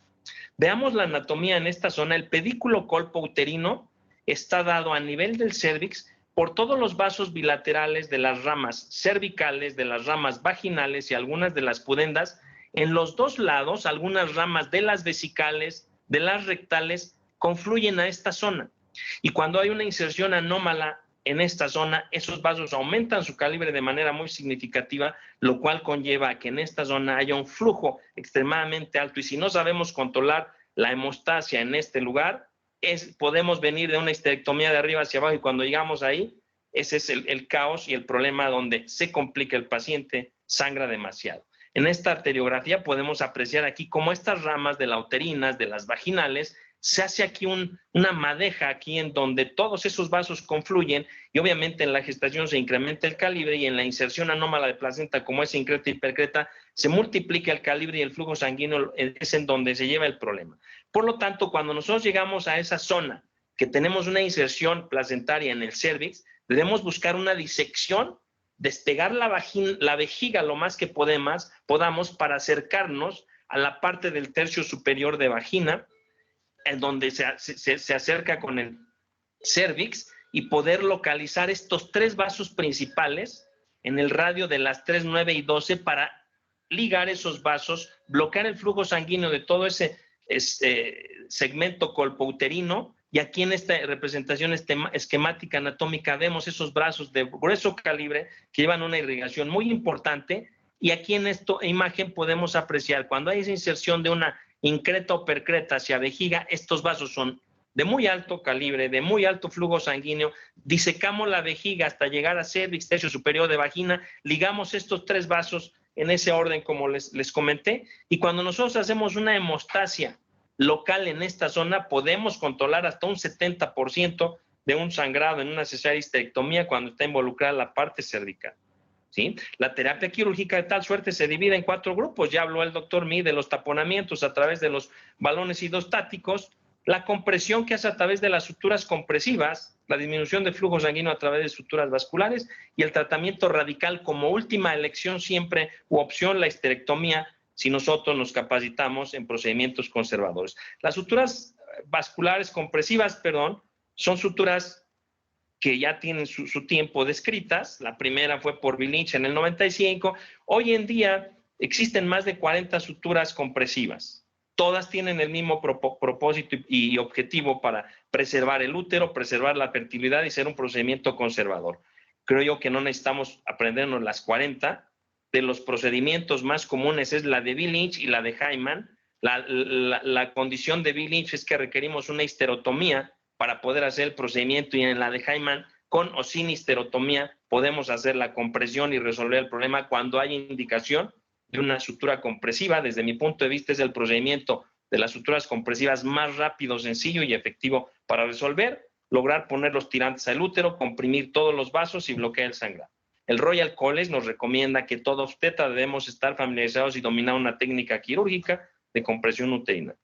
Veamos la anatomía en esta zona. El pedículo colpouterino está dado a nivel del cérvix por todos los vasos bilaterales de las ramas cervicales, de las ramas vaginales y algunas de las pudendas. En los dos lados, algunas ramas de las vesicales, de las rectales, confluyen a esta zona. Y cuando hay una inserción anómala en esta zona, esos vasos aumentan su calibre de manera muy significativa, lo cual conlleva a que en esta zona haya un flujo extremadamente alto. Y si no sabemos controlar la hemostasia en este lugar, podemos venir de una histerectomía de arriba hacia abajo y cuando llegamos ahí, ese es el caos y el problema donde se complica el paciente, sangra demasiado. En esta arteriografía podemos apreciar aquí cómo estas ramas de las uterinas, de las vaginales, se hace aquí una madeja aquí en donde todos esos vasos confluyen y obviamente en la gestación se incrementa el calibre y en la inserción anómala de placenta como es increta y hipercreta se multiplica el calibre y el flujo sanguíneo es en donde se lleva el problema. Por lo tanto, cuando nosotros llegamos a esa zona que tenemos una inserción placentaria en el cérvix, debemos buscar una disección despegar la vejiga lo más que podamos para acercarnos a la parte del tercio superior de vagina, en donde se acerca con el cervix, y poder localizar estos 3 vasos principales en el radio de las 3, 9 y 12 para ligar esos vasos, bloquear el flujo sanguíneo de todo ese segmento colpouterino. Y aquí en esta representación esquemática anatómica vemos esos brazos de grueso calibre que llevan una irrigación muy importante. Y aquí en esta imagen podemos apreciar cuando hay esa inserción de una increta o percreta hacia vejiga, estos vasos son de muy alto calibre, de muy alto flujo sanguíneo. Disecamos la vejiga hasta llegar a cervix, tercio superior de vagina, ligamos estos 3 vasos en ese orden como les comenté, y cuando nosotros hacemos una hemostasia local en esta zona, podemos controlar hasta un 70% de un sangrado en una cesárea histerectomía cuando está involucrada la parte cervical. ¿Sí? La terapia quirúrgica de tal suerte se divide en 4 grupos. Ya habló el doctor Mi de los taponamientos a través de los balones hidrostáticos, la compresión que hace a través de las suturas compresivas, la disminución de flujo sanguíneo a través de suturas vasculares, y el tratamiento radical como última elección siempre u opción, la histerectomía, si nosotros nos capacitamos en procedimientos conservadores. Las suturas vasculares compresivas, son suturas que ya tienen su tiempo descritas. La primera fue por Vilich en el 95. Hoy en día existen más de 40 suturas compresivas. Todas tienen el mismo propósito y objetivo para preservar el útero, preservar la fertilidad y ser un procedimiento conservador. Creo yo que no necesitamos aprendernos las 40. De los procedimientos más comunes es la de Vilich y la de Hyman. La condición de Vilich es que requerimos una histerotomía para poder hacer el procedimiento, y en la de Hyman, con o sin histerotomía, podemos hacer la compresión y resolver el problema cuando hay indicación de una sutura compresiva. Desde mi punto de vista es el procedimiento de las suturas compresivas más rápido, sencillo y efectivo para resolver, lograr poner los tirantes al útero, comprimir todos los vasos y bloquear el sangrado. El Royal College nos recomienda que todo obstetra debemos estar familiarizados y dominar una técnica quirúrgica de compresión uterina.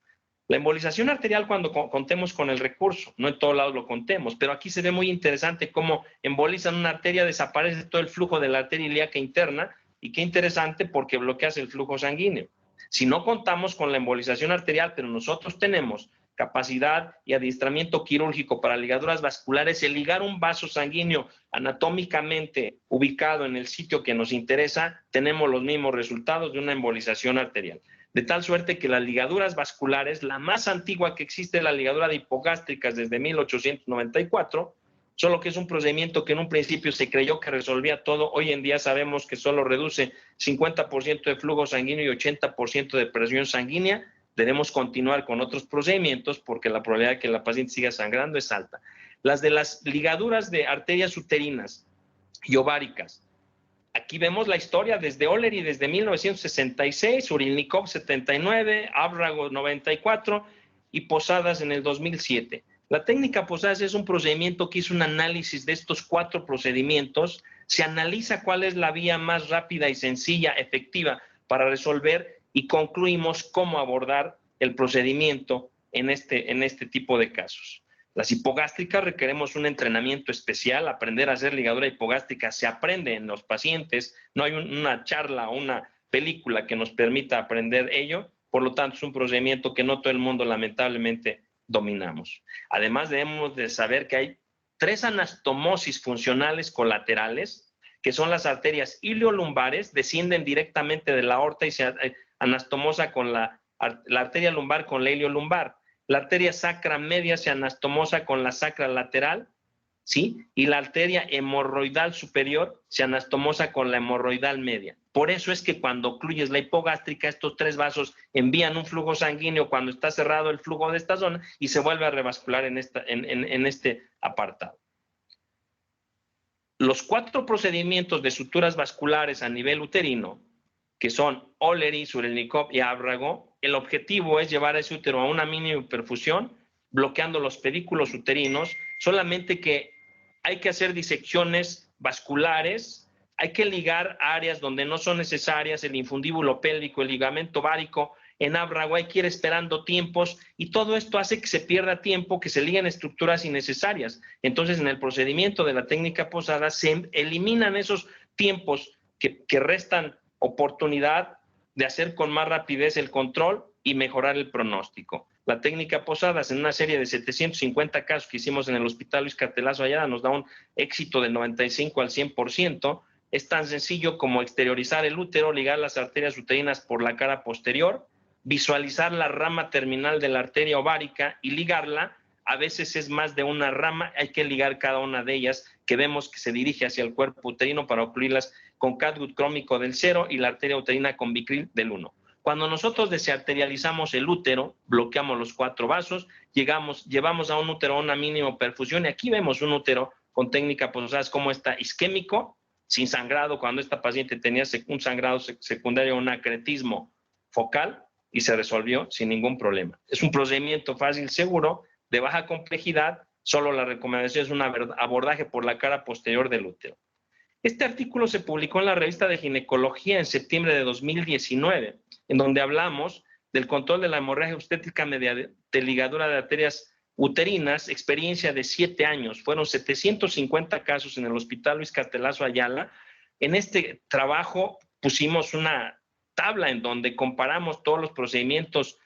La embolización arterial, cuando contemos con el recurso, no en todos lados lo contemos, pero aquí se ve muy interesante cómo embolizan una arteria, desaparece todo el flujo de la arteria ilíaca interna, y qué interesante porque bloqueas el flujo sanguíneo. Si no contamos con la embolización arterial, pero nosotros tenemos capacidad y adiestramiento quirúrgico para ligaduras vasculares, el ligar un vaso sanguíneo anatómicamente ubicado en el sitio que nos interesa, tenemos los mismos resultados de una embolización arterial. De tal suerte que las ligaduras vasculares, la más antigua que existe es la ligadura de hipogástricas desde 1894, solo que es un procedimiento que en un principio se creyó que resolvía todo. Hoy en día sabemos que solo reduce 50% de flujo sanguíneo y 80% de presión sanguínea. Debemos continuar con otros procedimientos porque la probabilidad de que la paciente siga sangrando es alta. Las de las ligaduras de arterias uterinas y ováricas. Aquí vemos la historia desde O'Leary desde 1966, Urilnikov 79, Ábrago 94 y Posadas en el 2007. La técnica Posadas es un procedimiento que hizo un análisis de estos 4 procedimientos, se analiza cuál es la vía más rápida y sencilla, efectiva para resolver, y concluimos cómo abordar el procedimiento en este tipo de casos. Las hipogástricas requeremos un entrenamiento especial. Aprender a hacer ligadura hipogástrica se aprende en los pacientes. No hay una charla o una película que nos permita aprender ello. Por lo tanto, es un procedimiento que no todo el mundo lamentablemente dominamos. Además, debemos de saber que hay 3 anastomosis funcionales colaterales, que son las arterias iliolumbares, descienden directamente de la aorta y se anastomosa con la arteria lumbar con la iliolumbar. La arteria sacra media se anastomosa con la sacra lateral, ¿sí? Y la arteria hemorroidal superior se anastomosa con la hemorroidal media. Por eso es que cuando ocluyes la hipogástrica, estos 3 vasos envían un flujo sanguíneo cuando está cerrado el flujo de esta zona y se vuelve a revascular en este apartado. Los 4 procedimientos de suturas vasculares a nivel uterino, que son O'Leary, Urilnikov y Ábrago, el objetivo es llevar a ese útero a una mínima perfusión, bloqueando los pedículos uterinos, solamente que hay que hacer disecciones vasculares, hay que ligar áreas donde no son necesarias, el infundíbulo pélvico, el ligamento ovárico. En Ábrago hay que ir esperando tiempos y todo esto hace que se pierda tiempo, que se liguen estructuras innecesarias. Entonces, en el procedimiento de la técnica Posada se eliminan esos tiempos que restan oportunidad de hacer con más rapidez el control y mejorar el pronóstico. La técnica Posadas, en una serie de 750 casos que hicimos en el Hospital Luis Cartelazo Ayala, nos da un éxito del 95 al 100%. Es tan sencillo como exteriorizar el útero, ligar las arterias uterinas por la cara posterior, visualizar la rama terminal de la arteria ovárica y ligarla. A veces es más de una rama, hay que ligar cada una de ellas, que vemos que se dirige hacia el cuerpo uterino para ocluirlas con catgut crómico del 0 y la arteria uterina con bicril del 1. Cuando nosotros desarterializamos el útero, bloqueamos los 4 vasos, llevamos a un útero a una mínima perfusión, y aquí vemos un útero con técnica Posadas como está isquémico, sin sangrado, cuando esta paciente tenía un sangrado secundario, un acretismo focal, y se resolvió sin ningún problema. Es un procedimiento fácil, seguro, de baja complejidad, solo la recomendación es un abordaje por la cara posterior del útero. Este artículo se publicó en la revista de ginecología en septiembre de 2019, en donde hablamos del control de la hemorragia obstétrica mediante ligadura de arterias uterinas, experiencia de 7 años. Fueron 750 casos en el Hospital Luis Cartelazo Ayala. En este trabajo pusimos una tabla en donde comparamos todos los procedimientos.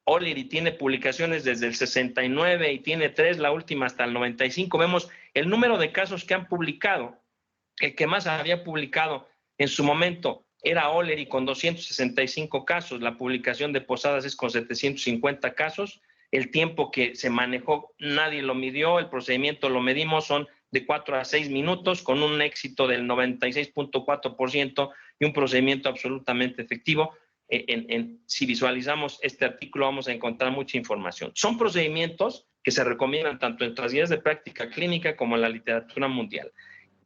O'Leary tiene publicaciones desde el 69 y tiene 3, la última hasta el 95. Vemos el número de casos que han publicado. El que más había publicado en su momento era O'Leary con 265 casos. La publicación de Posadas es con 750 casos. El tiempo que se manejó nadie lo midió. El procedimiento lo medimos, son de 4 a 6 minutos con un éxito del 96.4% y un procedimiento absolutamente efectivo. Si visualizamos este artículo vamos a encontrar mucha información. Son procedimientos que se recomiendan tanto en las guías de práctica clínica como en la literatura mundial.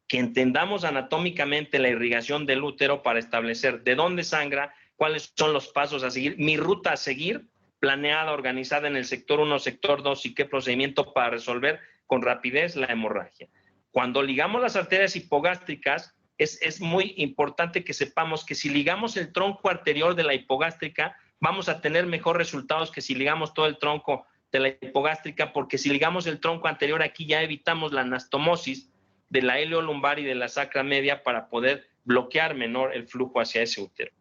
Que entendamos anatómicamente la irrigación del útero para establecer de dónde sangra, cuáles son los pasos a seguir, mi ruta a seguir, planeada, organizada en el sector 1, sector 2 y qué procedimiento para resolver con rapidez la hemorragia. Cuando ligamos las arterias hipogástricas, es muy importante que sepamos que si ligamos el tronco anterior de la hipogástrica, vamos a tener mejores resultados que si ligamos todo el tronco de la hipogástrica, porque si ligamos el tronco anterior aquí ya evitamos la anastomosis de la iliolumbar y de la sacra media para poder bloquear menor el flujo hacia ese útero.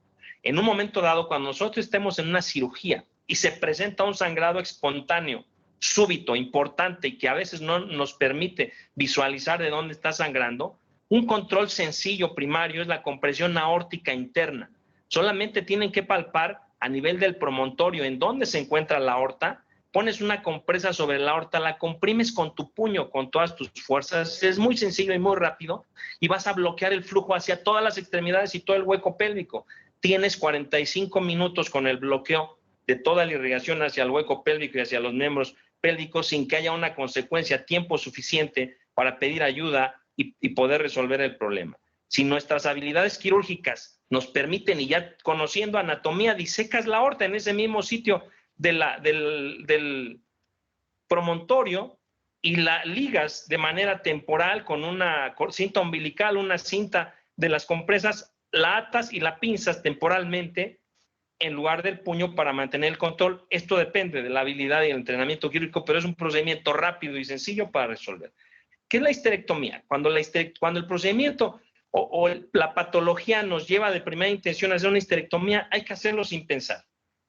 En un momento dado, cuando nosotros estemos en una cirugía y se presenta un sangrado espontáneo, súbito, importante y que a veces no nos permite visualizar de dónde está sangrando, un control sencillo primario es la compresión aórtica interna. Solamente tienen que palpar a nivel del promontorio en dónde se encuentra la aorta, pones una compresa sobre la aorta, la comprimes con tu puño, con todas tus fuerzas, es muy sencillo y muy rápido, y vas a bloquear el flujo hacia todas las extremidades y todo el hueco pélvico. Tienes 45 minutos con el bloqueo de toda la irrigación hacia el hueco pélvico y hacia los miembros pélvicos sin que haya una consecuencia, tiempo suficiente para pedir ayuda y poder resolver el problema. Si nuestras habilidades quirúrgicas nos permiten, y ya conociendo anatomía, disecas la aorta en ese mismo sitio del promontorio y la ligas de manera temporal con una cinta umbilical, una cinta de las compresas, la atas y la pinzas temporalmente en lugar del puño para mantener el control. Esto depende de la habilidad y el entrenamiento quirúrgico, pero es un procedimiento rápido y sencillo para resolver. ¿Qué es la histerectomía? Cuando el procedimiento o la patología nos lleva de primera intención a hacer una histerectomía, hay que hacerlo sin pensar.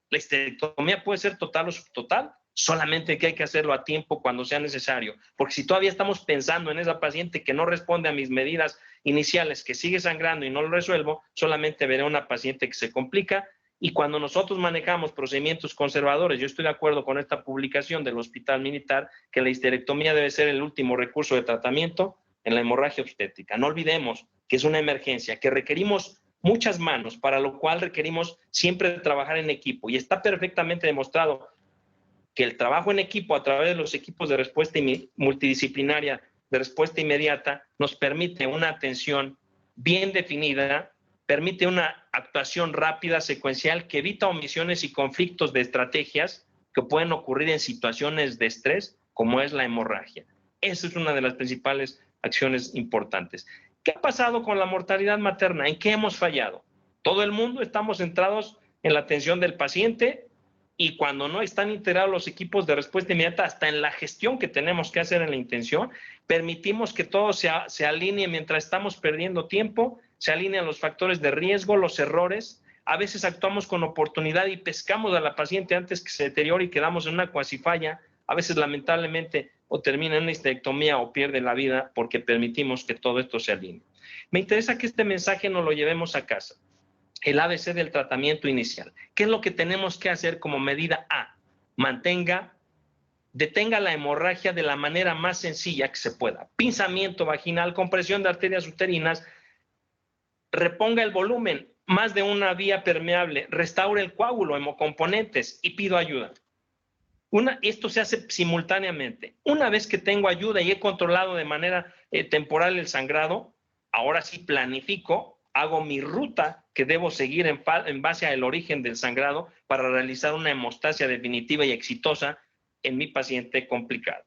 La histerectomía puede ser total o subtotal, solamente que hay que hacerlo a tiempo cuando sea necesario, porque si todavía estamos pensando en esa paciente que no responde a mis medidas iniciales, que sigue sangrando y no lo resuelvo, solamente veré una paciente que se complica. Y cuando nosotros manejamos procedimientos conservadores, yo estoy de acuerdo con esta publicación del Hospital Militar, que la histerectomía debe ser el último recurso de tratamiento en la hemorragia obstétrica. No olvidemos que es una emergencia, que requerimos muchas manos, para lo cual requerimos siempre trabajar en equipo. Y está perfectamente demostrado que el trabajo en equipo a través de los equipos de respuesta multidisciplinaria, de respuesta inmediata, nos permite una atención bien definida, permite una actuación rápida, secuencial, que evita omisiones y conflictos de estrategias que pueden ocurrir en situaciones de estrés, como es la hemorragia. Esa es una de las principales acciones importantes. ¿Qué ha pasado con la mortalidad materna? ¿En qué hemos fallado? Todo el mundo estamos centrados en la atención del paciente, y cuando no están integrados los equipos de respuesta inmediata, hasta en la gestión que tenemos que hacer en la intención, permitimos que todo se alinee mientras estamos perdiendo tiempo. se alinean los factores de riesgo, los errores. A veces actuamos con oportunidad y pescamos a la paciente antes que se deteriore y quedamos en una cuasifalla. A veces, lamentablemente, o termina en una histerectomía o pierde la vida porque permitimos que todo esto se alinee. Me interesa que este mensaje nos lo llevemos a casa. El ABC del tratamiento inicial. ¿Qué es lo que tenemos que hacer como medida A? Detenga la hemorragia de la manera más sencilla que se pueda. Pinzamiento vaginal, compresión de arterias uterinas, reponga el volumen, más de una vía permeable, restaure el coágulo, hemocomponentes y pido ayuda. Esto se hace simultáneamente. Una vez que tengo ayuda y he controlado de manera temporal el sangrado, ahora sí planifico, hago mi ruta que debo seguir en base al origen del sangrado para realizar una hemostasia definitiva y exitosa en mi paciente complicado.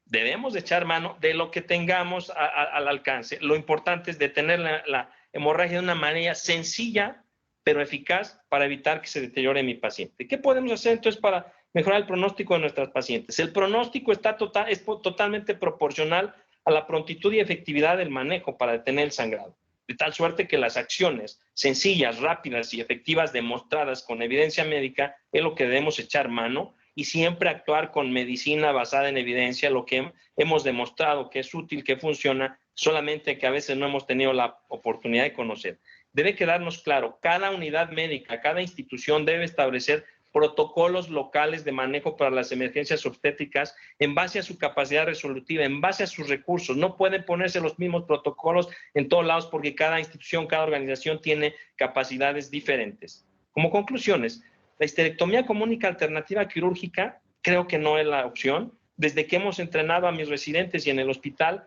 Debemos de echar mano de lo que tengamos al alcance. Lo importante es detener la hemorragia de una manera sencilla, pero eficaz para evitar que se deteriore mi paciente. ¿Qué podemos hacer entonces para mejorar el pronóstico de nuestras pacientes? El pronóstico es totalmente proporcional a la prontitud y efectividad del manejo para detener el sangrado. De tal suerte que las acciones sencillas, rápidas y efectivas demostradas con evidencia médica es lo que debemos echar mano y siempre actuar con medicina basada en evidencia, lo que hemos demostrado que es útil, que funciona, solamente que a veces no hemos tenido la oportunidad de conocer. Debe quedarnos claro, cada unidad médica, cada institución debe establecer protocolos locales de manejo para las emergencias obstétricas en base a su capacidad resolutiva, en base a sus recursos. No pueden ponerse los mismos protocolos en todos lados porque cada institución, cada organización tiene capacidades diferentes. Como conclusiones, la histerectomía comúnica alternativa quirúrgica creo que no es la opción. Desde que hemos entrenado a mis residentes y en el hospital,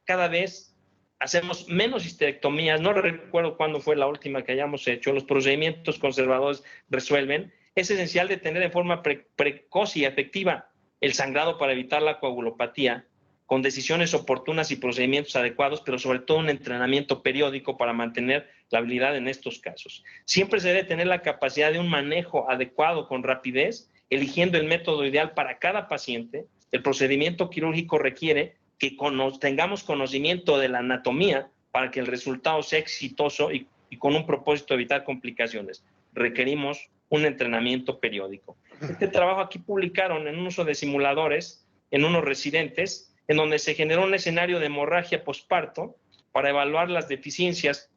cada vez hacemos menos histerectomías. No recuerdo cuándo fue la última que hayamos hecho. Los procedimientos conservadores resuelven. Es esencial detener de forma precoz y efectiva el sangrado para evitar la coagulopatía, con decisiones oportunas y procedimientos adecuados, pero sobre todo un entrenamiento periódico para mantener la habilidad en estos casos. Siempre se debe tener la capacidad de un manejo adecuado con rapidez, eligiendo el método ideal para cada paciente. El procedimiento quirúrgico requiere que tengamos conocimiento de la anatomía para que el resultado sea exitoso y con un propósito de evitar complicaciones. Requerimos un entrenamiento periódico. Este trabajo aquí publicaron en un uso de simuladores en unos residentes, en donde se generó un escenario de hemorragia posparto para evaluar las deficiencias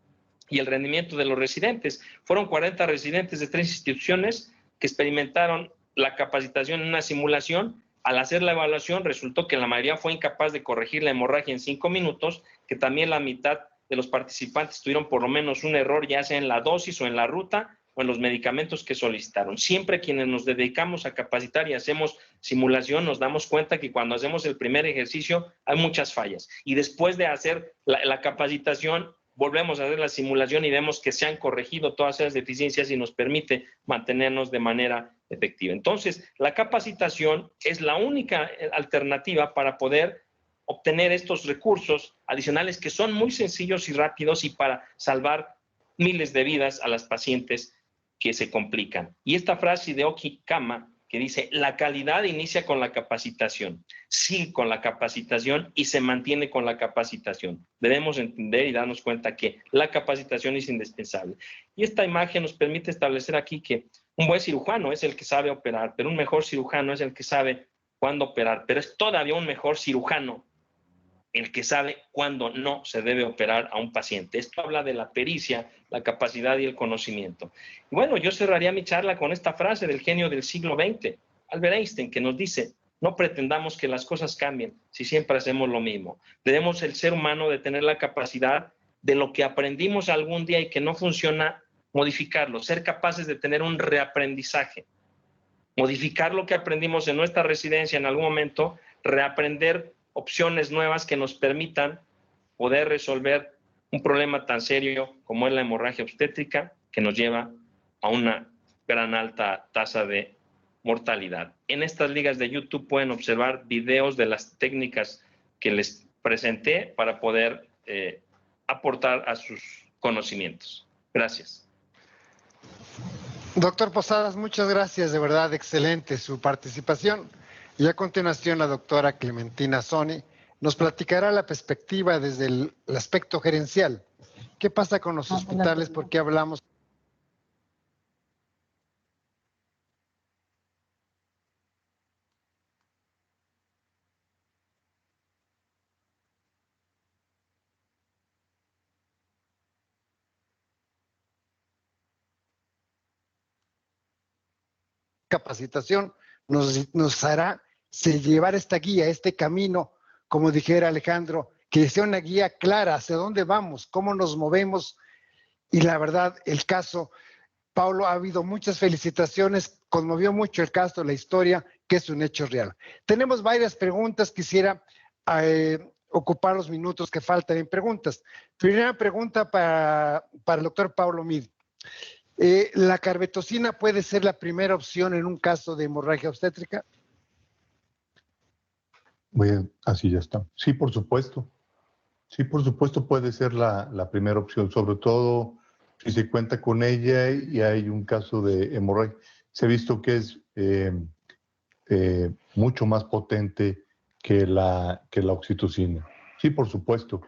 y el rendimiento de los residentes. Fueron 40 residentes de 3 instituciones que experimentaron la capacitación en una simulación. Al hacer la evaluación resultó que la mayoría fue incapaz de corregir la hemorragia en 5 minutos, que también la mitad de los participantes tuvieron por lo menos un error, ya sea en la dosis o en la ruta o en los medicamentos que solicitaron. Siempre quienes nos dedicamos a capacitar y hacemos simulación nos damos cuenta que cuando hacemos el primer ejercicio hay muchas fallas y después de hacer la capacitación volvemos a hacer la simulación y vemos que se han corregido todas esas deficiencias y nos permite mantenernos de manera efectiva. Entonces, la capacitación es la única alternativa para poder obtener estos recursos adicionales que son muy sencillos y rápidos y para salvar miles de vidas a las pacientes que se complican. Y esta frase de Oki Kama que dice, la calidad inicia con la capacitación, sigue con la capacitación y se mantiene con la capacitación. Debemos entender y darnos cuenta que la capacitación es indispensable. Y esta imagen nos permite establecer aquí que un buen cirujano es el que sabe operar, pero un mejor cirujano es el que sabe cuándo operar, pero es todavía un mejor cirujano el que sabe cuándo no se debe operar a un paciente. Esto habla de la pericia, la capacidad y el conocimiento. Y bueno, yo cerraría mi charla con esta frase del genio del siglo XX, Albert Einstein, que nos dice, no pretendamos que las cosas cambien si siempre hacemos lo mismo. Debemos el ser humano de tener la capacidad de lo que aprendimos algún día y que no funciona, modificarlo, ser capaces de tener un reaprendizaje, modificar lo que aprendimos en nuestra residencia en algún momento, reaprender opciones nuevas que nos permitan poder resolver un problema tan serio como es la hemorragia obstétrica, que nos lleva a una gran alta tasa de mortalidad. En estas ligas de YouTube pueden observar videos de las técnicas que les presenté para poder aportar a sus conocimientos. Gracias. Doctor Posadas, muchas gracias, de verdad, excelente su participación. Y a continuación la doctora Clementina Sony nos platicará la perspectiva desde el aspecto gerencial ¿Qué pasa con los hospitales? ¿Por qué hablamos? Capacitación nos hará llevar esta guía, este camino, como dijera Alejandro, que sea una guía clara hacia dónde vamos, cómo nos movemos. Y la verdad, el caso, Paulo, ha habido muchas felicitaciones, conmovió mucho el caso, la historia, que es un hecho real. Tenemos varias preguntas, quisiera ocupar los minutos que faltan en preguntas. Primera pregunta para el doctor Paulo Mid. ¿La carbetocina puede ser la primera opción en un caso de hemorragia obstétrica? Bien, así ya está. Sí, por supuesto. Sí, por supuesto puede ser la primera opción, sobre todo si se cuenta con ella y hay un caso de hemorragia. Se ha visto que es mucho más potente que la oxitocina. Sí, por supuesto.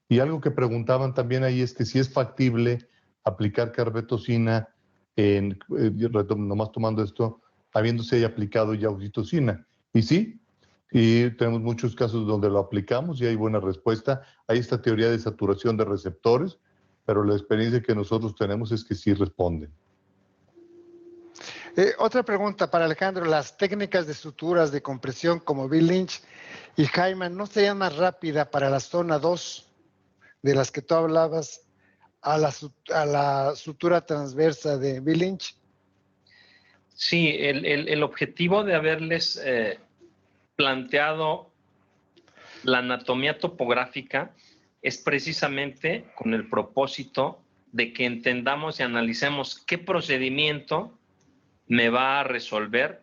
Y algo que preguntaban también ahí es que si es factible aplicar carbetocina, nomás tomando esto, habiéndose aplicado ya oxitocina. Y sí, y tenemos muchos casos donde lo aplicamos y hay buena respuesta. Hay esta teoría de saturación de receptores, pero la experiencia que nosotros tenemos es que sí responden. Otra pregunta para Alejandro. ¿Las técnicas de suturas de compresión como Bill Lynch y Hyman no serían más rápidas para la zona 2 de las que tú hablabas a la sutura transversa de Bill Lynch? Sí, el objetivo de haberles planteado la anatomía topográfica es precisamente con el propósito de que entendamos y analicemos qué procedimiento me va a resolver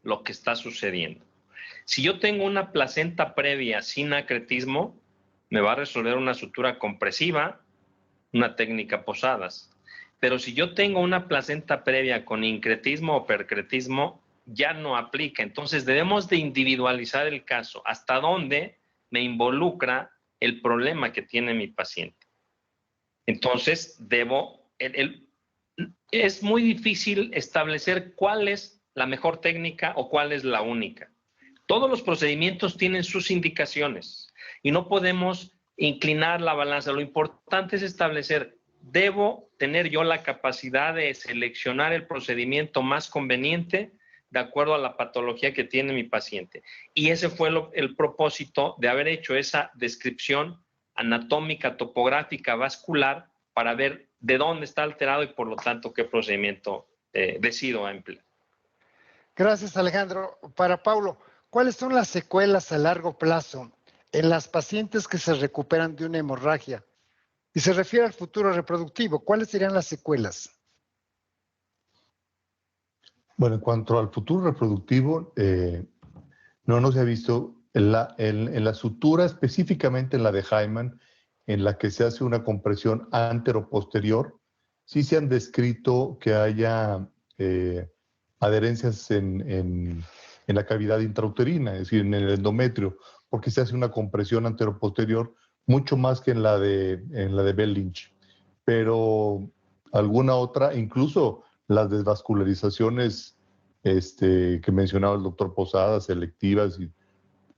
lo que está sucediendo. Si yo tengo una placenta previa sin acretismo, me va a resolver una sutura compresiva, una técnica Posadas. Pero si yo tengo una placenta previa con incretismo o percretismo, ya no aplica. Entonces debemos de individualizar el caso, hasta dónde me involucra el problema que tiene mi paciente. Entonces es muy difícil establecer cuál es la mejor técnica o cuál es la única. Todos los procedimientos tienen sus indicaciones y no podemos inclinar la balanza. Lo importante es establecer, debo tener yo la capacidad de seleccionar el procedimiento más conveniente de acuerdo a la patología que tiene mi paciente. Y ese fue el propósito de haber hecho esa descripción anatómica, topográfica, vascular, para ver de dónde está alterado y por lo tanto qué procedimiento decido emplear. Gracias, Alejandro. Para Paulo, ¿cuáles son las secuelas a largo plazo en las pacientes que se recuperan de una hemorragia? Y se refiere al futuro reproductivo. ¿Cuáles serían las secuelas? Bueno, en cuanto al futuro reproductivo, no se ha visto en la sutura, específicamente en la de Hyman, en la que se hace una compresión antero-posterior, sí se han descrito que haya adherencias en la cavidad intrauterina, es decir, en el endometrio, porque se hace una compresión antero-posterior mucho más que en la de Bell Lynch. Pero alguna otra, incluso las desvascularizaciones que mencionaba el doctor Posadas, selectivas,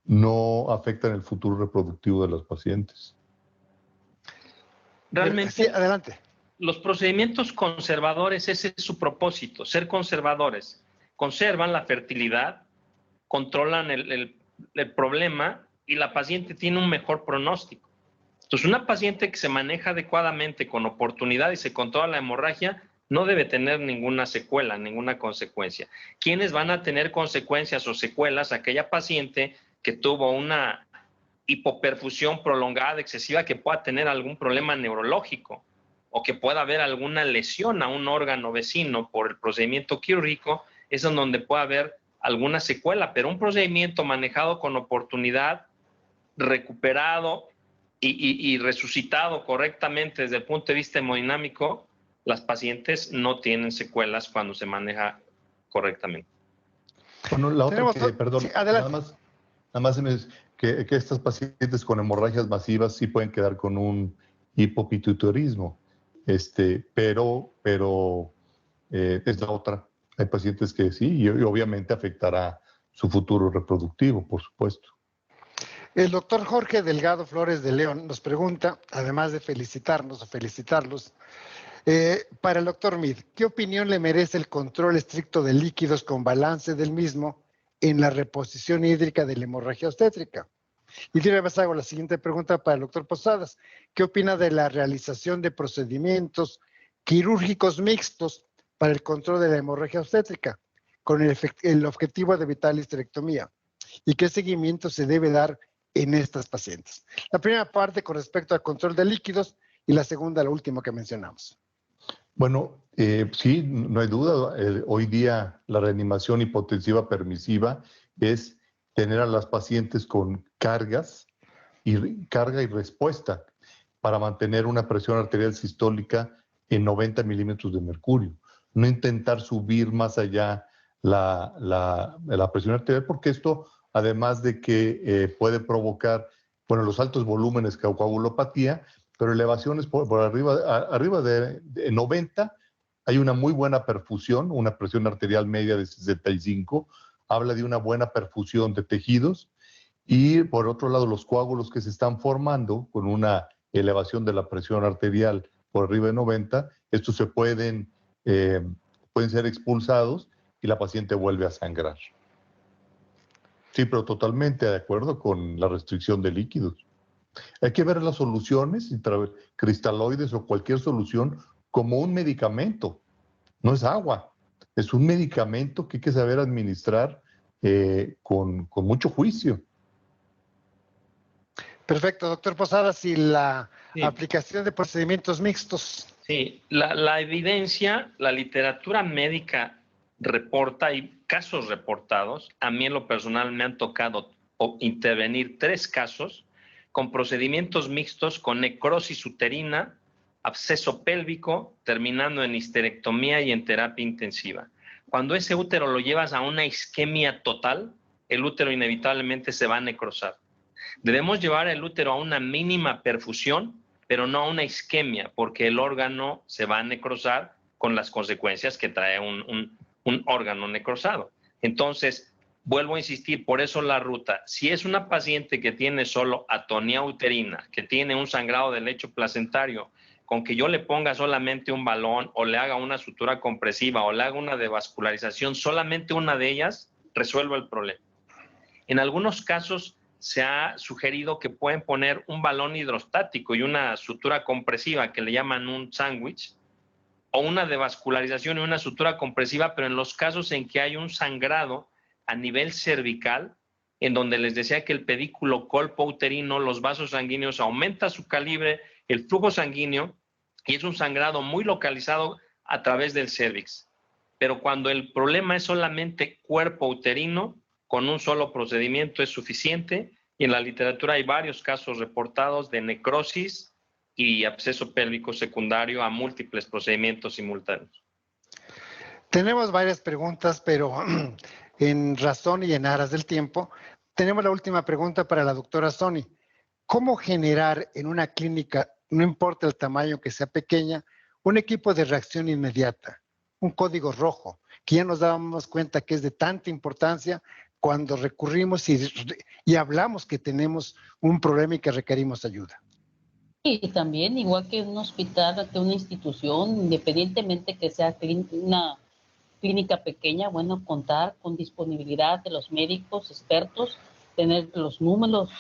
no afectan el futuro reproductivo de los pacientes. Realmente, sí, adelante. Los procedimientos conservadores, ese es su propósito, ser conservadores. Conservan la fertilidad, controlan el problema y la paciente tiene un mejor pronóstico. Entonces, una paciente que se maneja adecuadamente, con oportunidad y se controla la hemorragia, no debe tener ninguna secuela, ninguna consecuencia. ¿Quiénes van a tener consecuencias o secuelas? Aquella paciente que tuvo una hipoperfusión prolongada, excesiva, que pueda tener algún problema neurológico o que pueda haber alguna lesión a un órgano vecino por el procedimiento quirúrgico, es en donde puede haber alguna secuela, pero un procedimiento manejado con oportunidad, recuperado y resucitado correctamente desde el punto de vista hemodinámico, las pacientes no tienen secuelas cuando se maneja correctamente. Bueno, la otra que, perdón, sí, nada más es que estas pacientes con hemorragias masivas sí pueden quedar con un hipopituitarismo, pero es la otra. Hay pacientes que sí, y obviamente afectará su futuro reproductivo, por supuesto. El doctor Jorge Delgado Flores de León nos pregunta, además de felicitarlos, para el doctor Mead, ¿qué opinión le merece el control estricto de líquidos con balance del mismo en la reposición hídrica de la hemorragia obstétrica? Y de una vez hago la siguiente pregunta para el doctor Posadas. ¿Qué opina de la realización de procedimientos quirúrgicos mixtos para el control de la hemorragia obstétrica con el objetivo de evitar la histerectomía? ¿Y qué seguimiento se debe dar en estas pacientes? La primera parte con respecto al control de líquidos y la segunda, la última que mencionamos. Bueno, sí, no hay duda. Hoy día la reanimación hipotensiva permisiva es tener a las pacientes con carga y respuesta para mantener una presión arterial sistólica en 90 milímetros de mercurio. No intentar subir más allá la presión arterial, porque esto, además de que puede provocar, bueno, los altos volúmenes coagulopatía, pero elevaciones por arriba de 90, hay una muy buena perfusión, una presión arterial media de 65, habla de una buena perfusión de tejidos, y por otro lado los coágulos que se están formando con una elevación de la presión arterial por arriba de 90, estos pueden ser expulsados y la paciente vuelve a sangrar. Sí, pero totalmente de acuerdo con la restricción de líquidos. Hay que ver las soluciones, cristaloides o cualquier solución, como un medicamento. No es agua, es un medicamento que hay que saber administrar con mucho juicio. Perfecto, doctor Posadas, y la aplicación de procedimientos mixtos. Sí, la evidencia, la literatura médica reporta, y casos reportados, a mí en lo personal me han tocado intervenir 3 casos con procedimientos mixtos con necrosis uterina, absceso pélvico, terminando en histerectomía y en terapia intensiva. Cuando ese útero lo llevas a una isquemia total, el útero inevitablemente se va a necrosar. Debemos llevar el útero a una mínima perfusión, pero no a una isquemia, porque el órgano se va a necrosar con las consecuencias que trae un órgano necrosado. Entonces, vuelvo a insistir, por eso la ruta, si es una paciente que tiene solo atonía uterina, que tiene un sangrado del lecho placentario, con que yo le ponga solamente un balón o le haga una sutura compresiva o le haga una devascularización, solamente una de ellas resuelve el problema. En algunos casos se ha sugerido que pueden poner un balón hidrostático y una sutura compresiva que le llaman un sándwich, o una devascularización y una sutura compresiva, pero en los casos en que hay un sangrado a nivel cervical, en donde les decía que el pedículo colpouterino, los vasos sanguíneos, aumenta su calibre, el flujo sanguíneo, y es un sangrado muy localizado a través del cérvix. Pero cuando el problema es solamente cuerpo uterino, con un solo procedimiento es suficiente, y en la literatura hay varios casos reportados de necrosis y absceso pélvico secundario a múltiples procedimientos simultáneos. Tenemos varias preguntas, pero en razón y en aras del tiempo, tenemos la última pregunta para la doctora Sony. ¿Cómo generar en una clínica, no importa el tamaño que sea pequeña, un equipo de reacción inmediata, un código rojo, que ya nos dábamos cuenta que es de tanta importancia cuando recurrimos y hablamos que tenemos un problema y que requerimos ayuda? Y también, igual que un hospital, que una institución, independientemente que sea una clínica pequeña, bueno, contar con disponibilidad de los médicos expertos, tener los números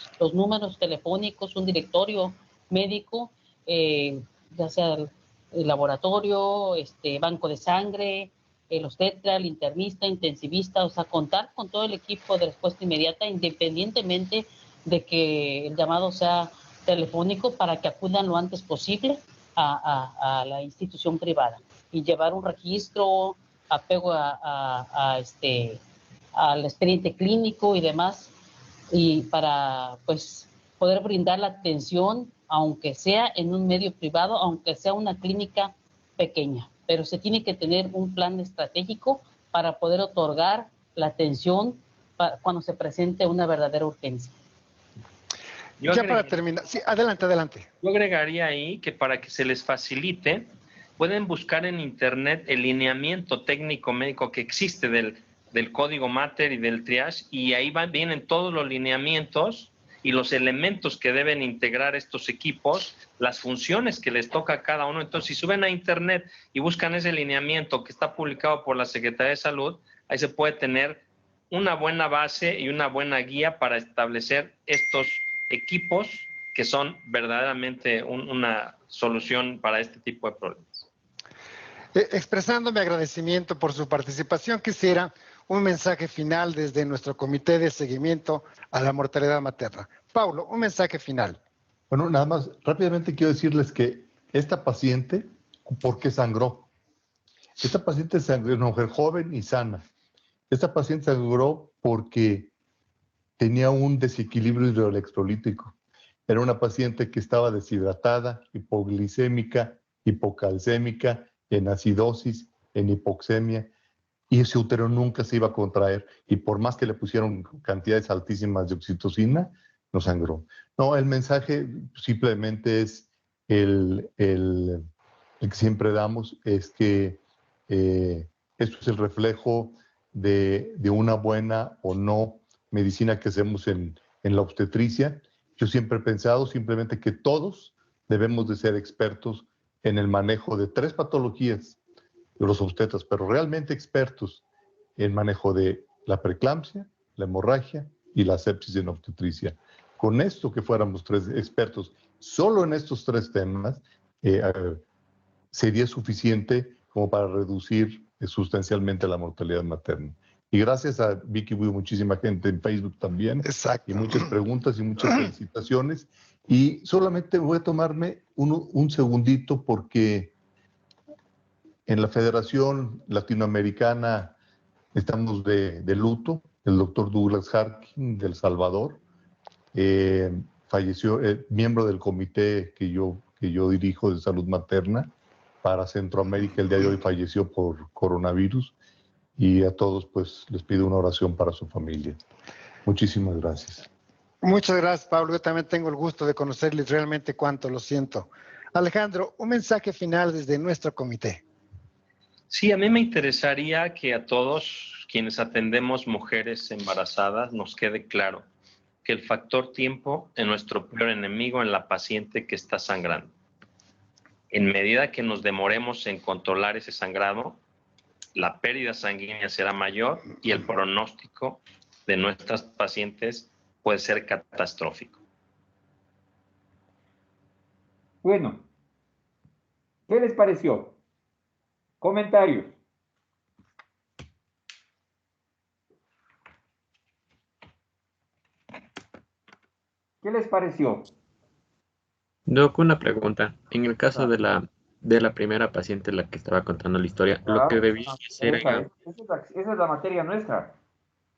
telefónicos, un directorio médico, ya sea el laboratorio, banco de sangre, el obstetra, el internista, intensivista, o sea, contar con todo el equipo de respuesta inmediata, independientemente de que el llamado sea telefónico, para que acudan lo antes posible a la institución privada y llevar un registro, apego al expediente clínico y demás, y para pues poder brindar la atención, aunque sea en un medio privado, aunque sea una clínica pequeña, pero se tiene que tener un plan estratégico para poder otorgar la atención cuando se presente una verdadera urgencia. Para terminar, sí, adelante. Yo agregaría ahí que para que se les facilite, pueden buscar en internet el lineamiento técnico médico que existe del código Mater y del triage, y ahí vienen todos los lineamientos y los elementos que deben integrar estos equipos, las funciones que les toca a cada uno. Entonces, si suben a internet y buscan ese lineamiento que está publicado por la Secretaría de Salud, ahí se puede tener una buena base y una buena guía para establecer estos equipos que son verdaderamente una solución para este tipo de problemas. Expresando mi agradecimiento por su participación, quisiera un mensaje final desde nuestro Comité de Seguimiento a la Mortalidad Materna. Paulo, un mensaje final. Bueno, nada más, rápidamente quiero decirles que esta paciente, ¿por qué sangró? Esta paciente sangró, una mujer joven y sana. Esta paciente sangró porque tenía un desequilibrio hidroelectrolítico. Era una paciente que estaba deshidratada, hipoglicémica, hipocalcémica, en acidosis, en hipoxemia, y ese útero nunca se iba a contraer, y por más que le pusieron cantidades altísimas de oxitocina, no sangró. No, el mensaje simplemente es el que siempre damos, es que esto es el reflejo de una buena o no medicina que hacemos en la obstetricia. Yo siempre he pensado simplemente que todos debemos de ser expertos en el manejo de 3 patologías de los obstetras, pero realmente expertos en manejo de la preeclampsia, la hemorragia y la sepsis en obstetricia. Con esto que fuéramos 3 expertos solo en estos 3 temas, sería suficiente como para reducir sustancialmente la mortalidad materna. Y gracias a Vicky, hubo muchísima gente en Facebook también. Exacto. Y muchas preguntas y muchas felicitaciones. Y solamente voy a tomarme un segundito porque en la Federación Latinoamericana estamos de luto. El doctor Douglas Harkin de El Salvador falleció, miembro del comité que yo dirijo de salud materna para Centroamérica. El día de hoy falleció por coronavirus. Y a todos, pues, les pido una oración para su familia. Muchísimas gracias. Muchas gracias, Pablo. Yo también tengo el gusto de conocerles realmente cuánto lo siento. Alejandro, un mensaje final desde nuestro comité. Sí, a mí me interesaría que a todos quienes atendemos mujeres embarazadas nos quede claro que el factor tiempo es nuestro peor enemigo en la paciente que está sangrando. En medida que nos demoremos en controlar ese sangrado, la pérdida sanguínea será mayor y el pronóstico de nuestras pacientes puede ser catastrófico. Bueno, ¿qué les pareció? Comentarios. ¿Qué les pareció? Doc, una pregunta. En el caso de la primera paciente, la que estaba contando la historia, lo que debían hacer era... Esa es la materia nuestra,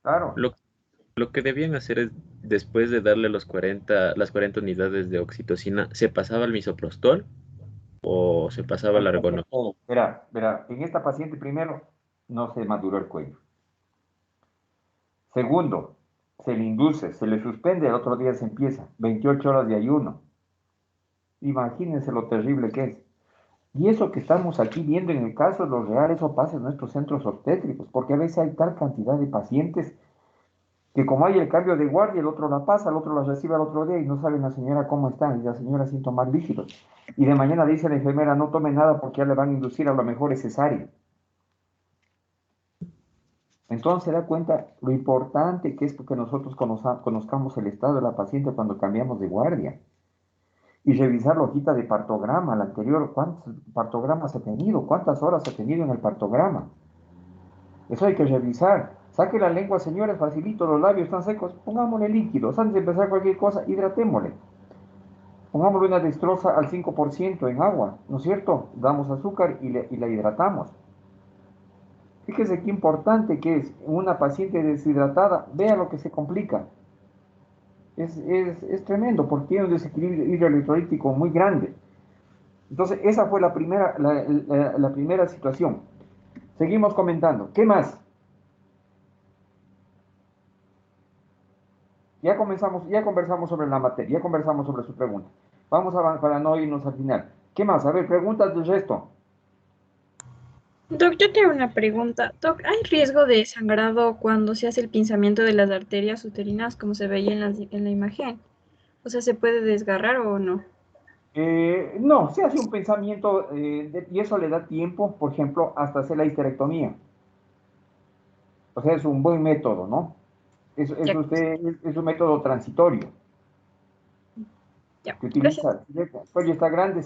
claro. Lo que debían hacer es, después de darle las 40 unidades de oxitocina, ¿se pasaba al misoprostol o se pasaba al argono? Verá, en esta paciente primero no se maduró el cuello. Segundo, se le induce, se le suspende, el otro día se empieza, 28 horas de ayuno. Imagínense lo terrible que es. Y eso que estamos aquí viendo en el caso de lo real, eso pasa en nuestros centros obstétricos, porque a veces hay tal cantidad de pacientes que como hay el cambio de guardia, el otro la pasa, el otro la recibe al otro día y no sabe la señora cómo está, y la señora sin tomar líquidos. Y de mañana dice la enfermera, no tome nada porque ya le van a inducir, a lo mejor es cesárea. Entonces se da cuenta lo importante que es que nosotros conozcamos el estado de la paciente cuando cambiamos de guardia. Y revisar la hojita de partograma, la anterior, cuántos partogramas ha tenido, cuántas horas ha tenido en el partograma. Eso hay que revisar. Saque la lengua, señores, facilito, los labios están secos, pongámosle líquidos. Antes de empezar cualquier cosa, hidratémosle. Pongámosle una destroza al 5% en agua, ¿no es cierto? Damos azúcar y la hidratamos. Fíjese qué importante que es una paciente deshidratada, vea lo que se complica. Es tremendo porque tiene un desequilibrio hidroelectrolítico muy grande. Entonces, esa fue la primera situación. Seguimos comentando. ¿Qué más? Ya. ya conversamos sobre la materia, ya conversamos sobre su pregunta. Vamos a avanzar para no irnos al final. ¿Qué más? A ver, preguntas del resto. Doc, yo tengo una pregunta. Doc, ¿hay riesgo de sangrado cuando se hace el pinzamiento de las arterias uterinas, como se veía en la imagen? O sea, ¿se puede desgarrar o no? No, se hace un pensamiento y eso le da tiempo, por ejemplo, hasta hacer la histerectomía. O sea, es un buen método, ¿no? Es un método transitorio Ya, que gracias. utiliza. Pues ya está grande,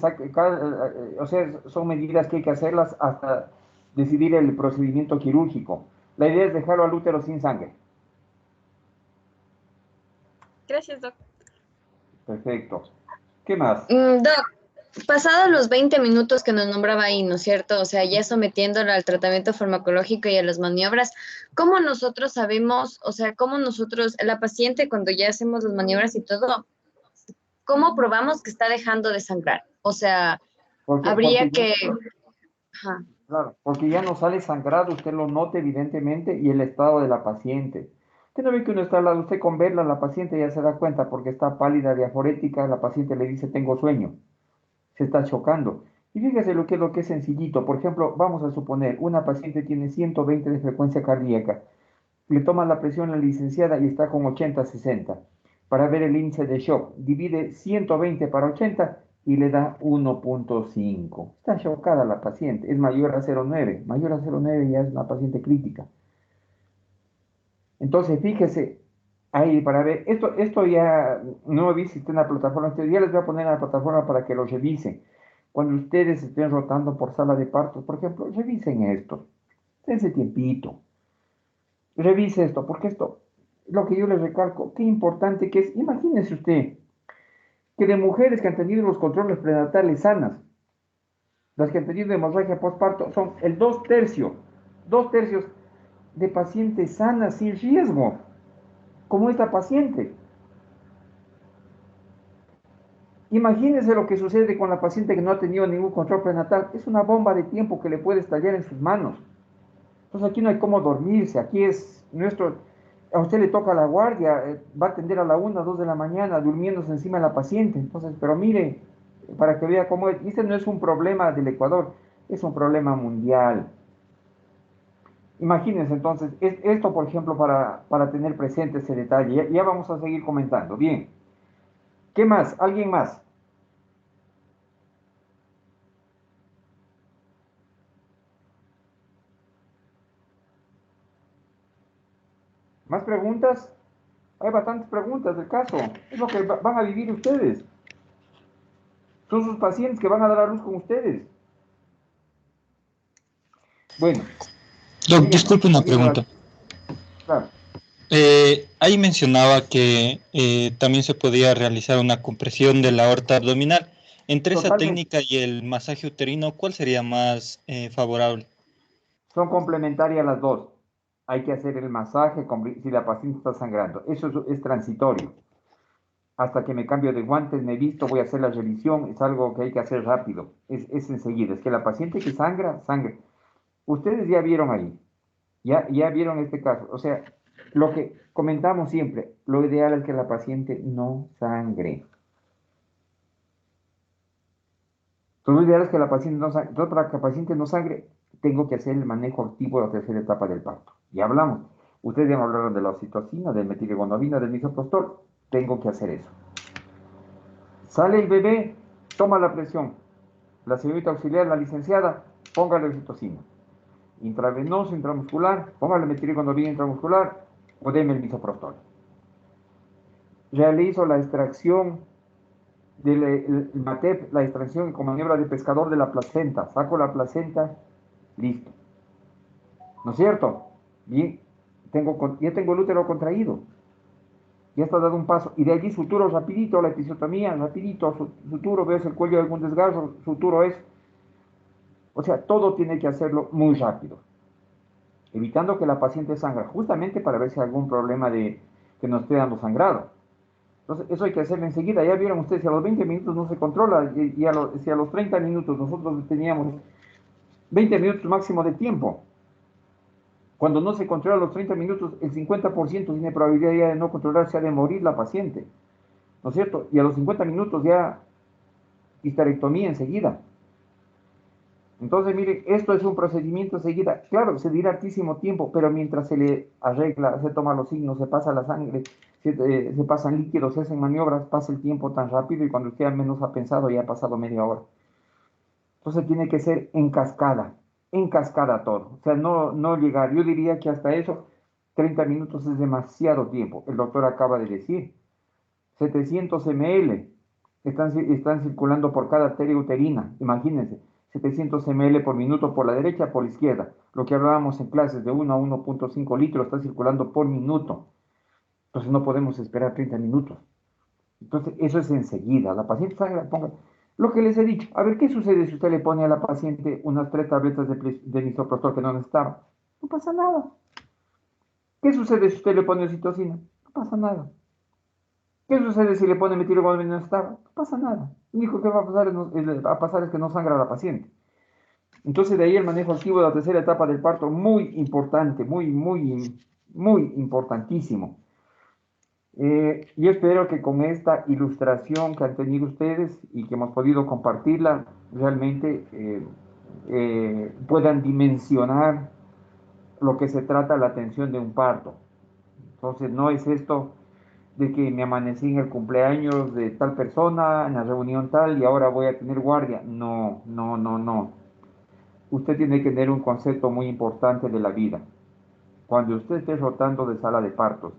o sea, son medidas que hay que hacerlas hasta decidir el procedimiento quirúrgico. La idea es dejarlo al útero sin sangre. Gracias, Doc. Perfecto. ¿Qué más? Doc, pasados los 20 minutos que nos nombraba ahí, ¿no es cierto? O sea, ya sometiéndola al tratamiento farmacológico y a las maniobras, ¿cómo nosotros sabemos, o sea, cómo nosotros, la paciente cuando ya hacemos las maniobras y todo, cómo probamos que está dejando de sangrar? O sea, habría que... Ajá. Claro, porque ya no sale sangrado, usted lo nota evidentemente y el estado de la paciente. Usted no ve que uno está al lado, usted con verla, la paciente ya se da cuenta porque está pálida, diaforética, la paciente le dice tengo sueño, se está chocando. Y fíjese lo que es sencillito, por ejemplo, vamos a suponer, una paciente tiene 120 de frecuencia cardíaca, le toman la presión a la licenciada y está con 80-60. Para ver el índice de shock, divide 120 para 80 y le da 1.5. Está chocada la paciente, es mayor a 0.9. Mayor a 0.9 ya es una paciente crítica. Entonces, fíjese, ahí para ver, esto ya no he visto en la plataforma, ya les voy a poner en la plataforma para que lo revisen. Cuando ustedes estén rotando por sala de partos, por ejemplo, revisen esto. Dense tiempito. Revise esto, porque esto, lo que yo les recalco, qué importante que es. Imagínese usted que de mujeres que han tenido los controles prenatales sanas, las que han tenido hemorragia postparto, son el 2/3 de pacientes sanas sin riesgo, como esta paciente. Imagínense lo que sucede con la paciente que no ha tenido ningún control prenatal. Es una bomba de tiempo que le puede estallar en sus manos. Entonces aquí no hay cómo dormirse, aquí es a usted le toca la guardia, va a atender a la 1, 2 de la mañana, durmiéndose encima de la paciente. Entonces, pero mire, para que vea cómo es, este no es un problema del Ecuador, es un problema mundial. Imagínense entonces, esto por ejemplo para tener presente ese detalle, ya vamos a seguir comentando. Bien, ¿qué más? ¿Alguien más? ¿Más preguntas? Hay bastantes preguntas del caso. Es lo que van a vivir ustedes. Son sus pacientes que van a dar a luz con ustedes. Bueno. Doc, disculpe una pregunta. Claro. Ahí mencionaba que también se podía realizar una compresión de la aorta abdominal. Entre esa técnica y el masaje uterino, ¿cuál sería más favorable? Son complementarias las dos. Hay que hacer el masaje si la paciente está sangrando. Eso es transitorio. Hasta que me cambio de guantes, me visto, voy a hacer la revisión. Es algo que hay que hacer rápido. Es enseguida. Es que la paciente que sangra. Ustedes ya vieron ahí. Ya vieron este caso. O sea, lo que comentamos siempre, lo ideal es que la paciente no sangre. Entonces, lo ideal es que la paciente no sangre. Otra que la paciente no sangre, tengo que hacer el manejo activo de la tercera etapa del parto. Ya hablamos. Ustedes ya me hablaron de la oxitocina, del metilgonovina, del misoprostol. Tengo que hacer eso. Sale el bebé, toma la presión. La señorita auxiliar, la licenciada, póngale oxitocina. Intravenoso, intramuscular, póngale metilgonovina intramuscular o deme el misoprostol. Realizo la extracción del MATEP, la extracción con maniobra de pescador de la placenta. Saco la placenta, listo. ¿No es cierto? Bien, ya tengo el útero contraído. Ya está dado un paso. Y de allí suturo rapidito, la episiotomía, rapidito, suturo, veo el cuello de algún desgarro, suturo es. O sea, todo tiene que hacerlo muy rápido. Evitando que la paciente sangre, justamente para ver si hay algún problema de que nos esté dando sangrado. Entonces, eso hay que hacerlo enseguida. Ya vieron ustedes, si a los 20 minutos no se controla, si a los 30 minutos nosotros teníamos 20 minutos máximo de tiempo. Cuando no se controla los 30 minutos, el 50% tiene probabilidad ya de no controlarse, de morir la paciente, ¿no es cierto? Y a los 50 minutos ya histerectomía enseguida. Entonces, mire, esto es un procedimiento enseguida. Claro, se dirá hartísimo tiempo, pero mientras se le arregla, se toman los signos, se pasa la sangre, se pasan líquidos, se hacen maniobras, pasa el tiempo tan rápido y cuando usted menos ha pensado ya ha pasado media hora. Entonces tiene que ser en cascada todo. O sea, no llegar. Yo diría que hasta eso, 30 minutos es demasiado tiempo. El doctor acaba de decir, 700 ml están circulando por cada arteria uterina. Imagínense, 700 ml por minuto por la derecha, por la izquierda. Lo que hablábamos en clases de 1 a 1.5 litros está circulando por minuto. Entonces no podemos esperar 30 minutos. Entonces eso es enseguida. La paciente sangra, ponga... Lo que les he dicho, a ver, ¿qué sucede si usted le pone a la paciente unas 3 tabletas de misoprostol que no necesitaba? No pasa nada. ¿Qué sucede si usted le pone oxitocina? No pasa nada. ¿Qué sucede si le pone metilengomina no necesitaba? No pasa nada. Lo único que va a pasar es que no sangra la paciente. Entonces de ahí el manejo activo de la tercera etapa del parto, muy importante, muy importantísimo. Yo espero que con esta ilustración que han tenido ustedes y que hemos podido compartirla, realmente puedan dimensionar lo que se trata la atención de un parto. Entonces no es esto de que me amanecí en el cumpleaños de tal persona, en la reunión tal, y ahora voy a tener guardia. No. Usted tiene que tener un concepto muy importante de la vida. Cuando usted esté rotando de sala de partos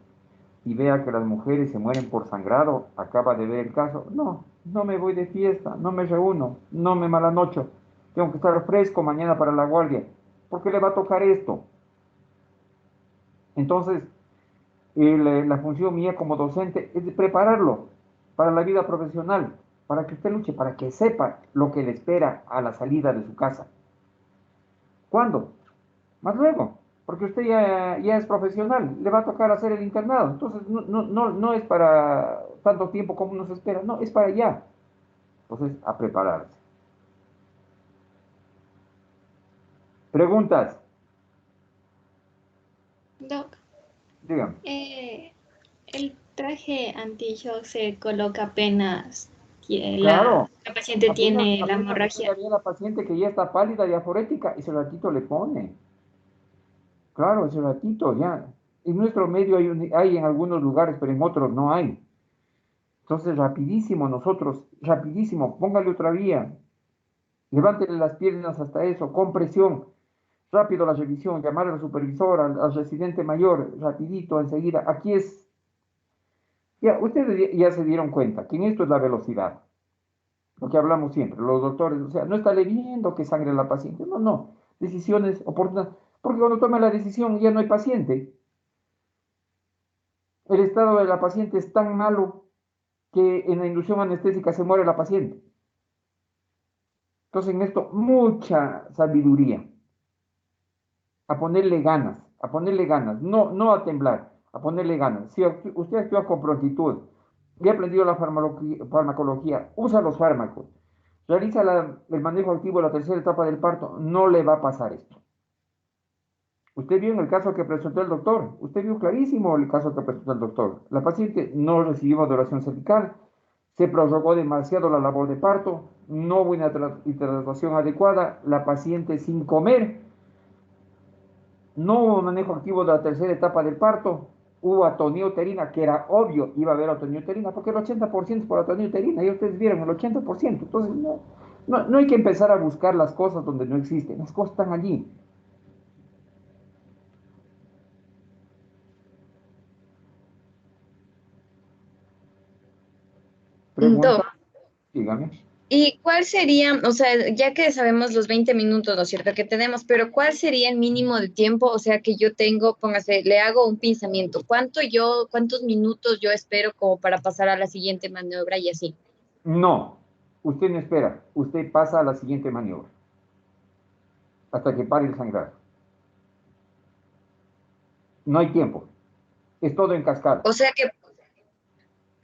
y vea que las mujeres se mueren por sangrado, acaba de ver el caso, no me voy de fiesta, no me reúno, no me malanocho, tengo que estar fresco mañana para la guardia, porque le va a tocar esto. Entonces, la función mía como docente es de prepararlo para la vida profesional, para que usted luche, para que sepa lo que le espera a la salida de su casa. ¿Cuándo? Más luego, porque usted ya es profesional, le va a tocar hacer el internado, entonces no es para tanto tiempo como uno se espera, no, es para allá. Entonces, a prepararse. ¿Preguntas? Doc, Dígame. el traje anti-shock se coloca apenas Claro, la paciente tiene la hemorragia. La paciente que ya está pálida y aforética, ese ratito le pone. Claro, ese ratito ya. En nuestro medio hay en algunos lugares, pero en otros no hay. Entonces, rapidísimo nosotros, rapidísimo, póngale otra vía. Levántele las piernas hasta eso, con presión. Rápido la revisión, llamar al supervisor, al residente mayor, rapidito, enseguida. Aquí es... Ya, ustedes ya se dieron cuenta que en esto es la velocidad. Lo que hablamos siempre, los doctores, o sea, no está viendo que sangre la paciente. No. Decisiones oportunas. Porque cuando toma la decisión ya no hay paciente. El estado de la paciente es tan malo que en la inducción anestésica se muere la paciente. Entonces en esto mucha sabiduría. A ponerle ganas, no a temblar, a ponerle ganas. Si usted actúa con prontitud, ya ha aprendido la farmacología, usa los fármacos, realiza el manejo activo de la tercera etapa del parto, no le va a pasar esto. Usted vio en el caso que presentó el doctor, usted vio clarísimo el caso que presentó el doctor. La paciente no recibió maduración cervical, se prorrogó demasiado la labor de parto, no hubo una hidratación adecuada, la paciente sin comer, no hubo manejo activo de la tercera etapa del parto, hubo atonía uterina, que era obvio iba a haber atonía uterina, porque el 80% es por atonía uterina, y ustedes vieron el 80%, entonces no hay que empezar a buscar las cosas donde no existen, las cosas están allí. Pregunta, dígame. ¿Y cuál sería, o sea, ya que sabemos los 20 minutos, ¿no es cierto?, que tenemos, pero cuál sería el mínimo de tiempo, o sea, que yo tengo, póngase, le hago un pinzamiento, cuántos minutos yo espero como para pasar a la siguiente maniobra y así? No, usted no espera, usted pasa a la siguiente maniobra, hasta que pare el sangrado. No hay tiempo, es todo en cascada. O sea que...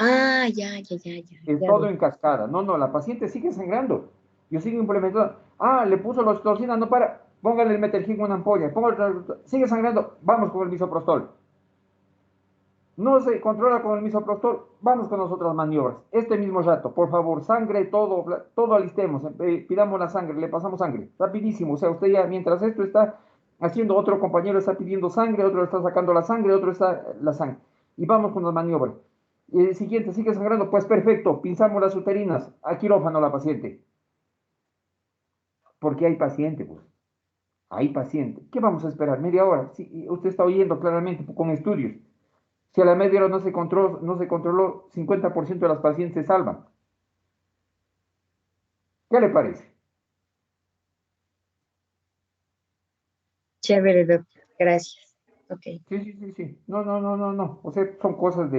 Ah, ya. Es todo en cascada. No, la paciente sigue sangrando. Yo sigo implementando. Le puso la oxitocina, no para. póngale el metergin una ampolla, sigue sangrando, vamos con el misoprostol. No se controla con el misoprostol, vamos con las otras maniobras. Este mismo rato, por favor, sangre, todo alistemos, pidamos la sangre, le pasamos sangre, rapidísimo. O sea, usted ya, mientras esto está haciendo, otro compañero está pidiendo sangre, otro está sacando la sangre, otro está la sangre. Y vamos con las maniobras. Y el siguiente, sigue sangrando, pues perfecto, pinzamos las uterinas, a quirófano la paciente. Porque hay paciente, pues. Hay paciente. ¿Qué vamos a esperar? ¿Media hora? Sí, usted está oyendo claramente con estudios. Si a la media hora no se controló, 50% de las pacientes se salvan. ¿Qué le parece? Chévere, doctor. Gracias. Ok. Sí. No. O sea, son cosas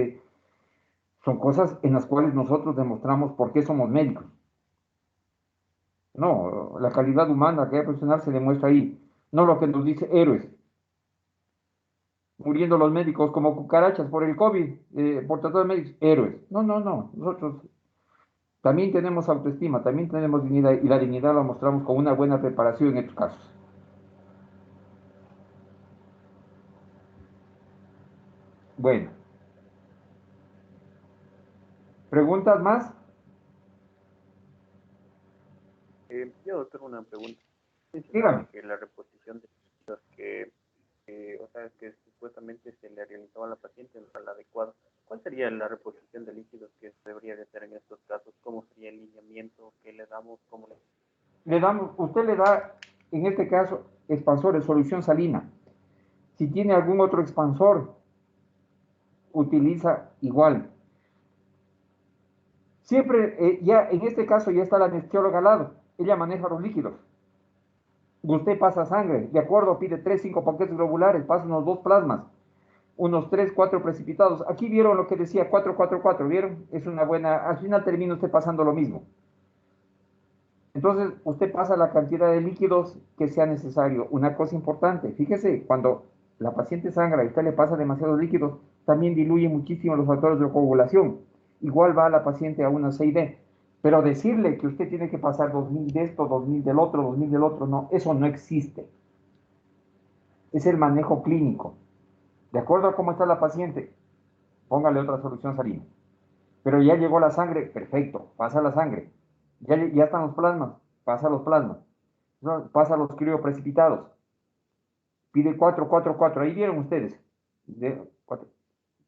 en las cuales nosotros demostramos por qué somos médicos. No, la calidad humana que hay profesional se demuestra ahí. No lo que nos dice héroes. Muriendo los médicos como cucarachas por el COVID, por tratar de médicos, héroes. No. Nosotros también tenemos autoestima, también tenemos dignidad, y la dignidad la mostramos con una buena preparación en estos casos. Bueno, ¿preguntas más? Yo, doctor, una pregunta. Dígame. Que la reposición de líquidos o sea, que supuestamente se le realizaba a la paciente no era la adecuada. ¿Cuál sería la reposición de líquidos que se debería de hacer en estos casos? ¿Cómo sería el lineamiento que le damos? Usted le da, en este caso, expansor de solución salina. Si tiene algún otro expansor, utiliza igual. Siempre, ya en este caso ya está la anestesióloga al lado. Ella maneja los líquidos. Usted pasa sangre, de acuerdo, pide 3, 5 paquetes globulares, pasa unos 2 plasmas, unos 3, 4 precipitados. Aquí vieron lo que decía 4, 4, 4, ¿vieron? Es una buena, al final termina usted pasando lo mismo. Entonces, usted pasa la cantidad de líquidos que sea necesario. Una cosa importante, fíjese, cuando la paciente sangra y usted le pasa demasiados líquidos, también diluye muchísimo los factores de coagulación. Igual va la paciente a una CID. Pero decirle que usted tiene que pasar 2000 de esto, 2000 del otro, 2000 del otro, no, eso no existe. Es el manejo clínico. De acuerdo a cómo está la paciente, póngale otra solución salina. Pero ya llegó la sangre, perfecto, pasa la sangre. Ya están los plasmas, pasa los plasmas. Pasa los crioprecipitados. Pide 4, 4, 4. Ahí vieron ustedes.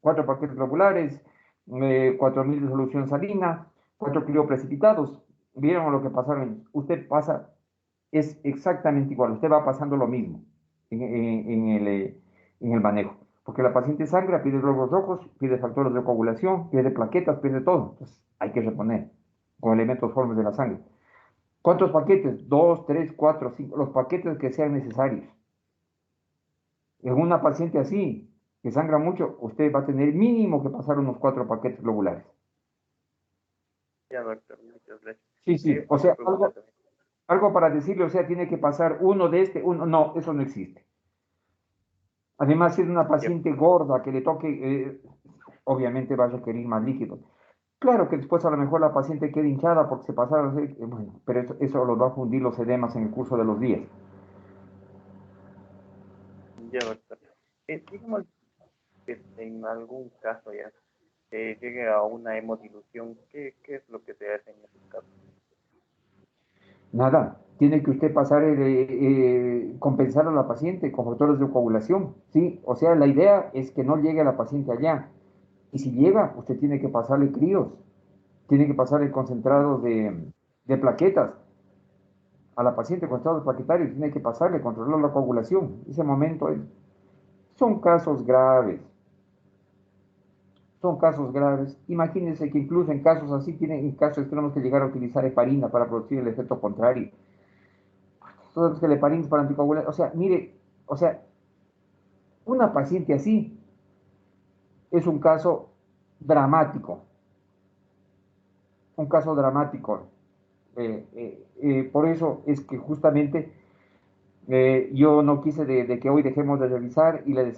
4 paquetes globulares, 4000 de solución salina, 4 crioprecipitados. ¿Vieron lo que pasaron? Usted pasa, es exactamente igual. Usted va pasando lo mismo en el manejo. Porque la paciente sangra, pide glóbulos rojos, pide factores de coagulación, pide plaquetas, pide todo. Entonces hay que reponer con elementos formes de la sangre. ¿Cuántos paquetes? 2, 3, 4, 5, los paquetes que sean necesarios. En una paciente así, que sangra mucho, usted va a tener mínimo que pasar unos 4 paquetes globulares. Ya, doctor, muchas gracias. Sí, o sea, algo para decirle, o sea, tiene que pasar uno de uno, no, eso no existe. Además, si es una paciente gorda que le toque, obviamente va a requerir más líquido. Claro que después a lo mejor la paciente queda hinchada porque se pasaron, bueno, pero eso lo va a fundir los edemas en el curso de los días. Ya, doctor. Digamos que en algún caso ya llegue a una hemodilución, ¿qué es lo que se hace en esos casos? Nada, tiene que usted pasar, compensar a la paciente con factores de coagulación, ¿sí? O sea, la idea es que no llegue a la paciente allá. Y si llega, usted tiene que pasarle críos, tiene que pasarle concentrados de plaquetas a la paciente con estados plaquetarios, tiene que pasarle, controlar la coagulación. Ese momento son casos graves. Son casos graves. Imagínense que incluso en casos así, en casos extremos que llegar a utilizar heparina para producir el efecto contrario. Todos que la heparina es para anticoagular. O sea, mire, o sea, una paciente así es un caso dramático. Un caso dramático. Por eso es que justamente yo no quise de que hoy dejemos de revisar y les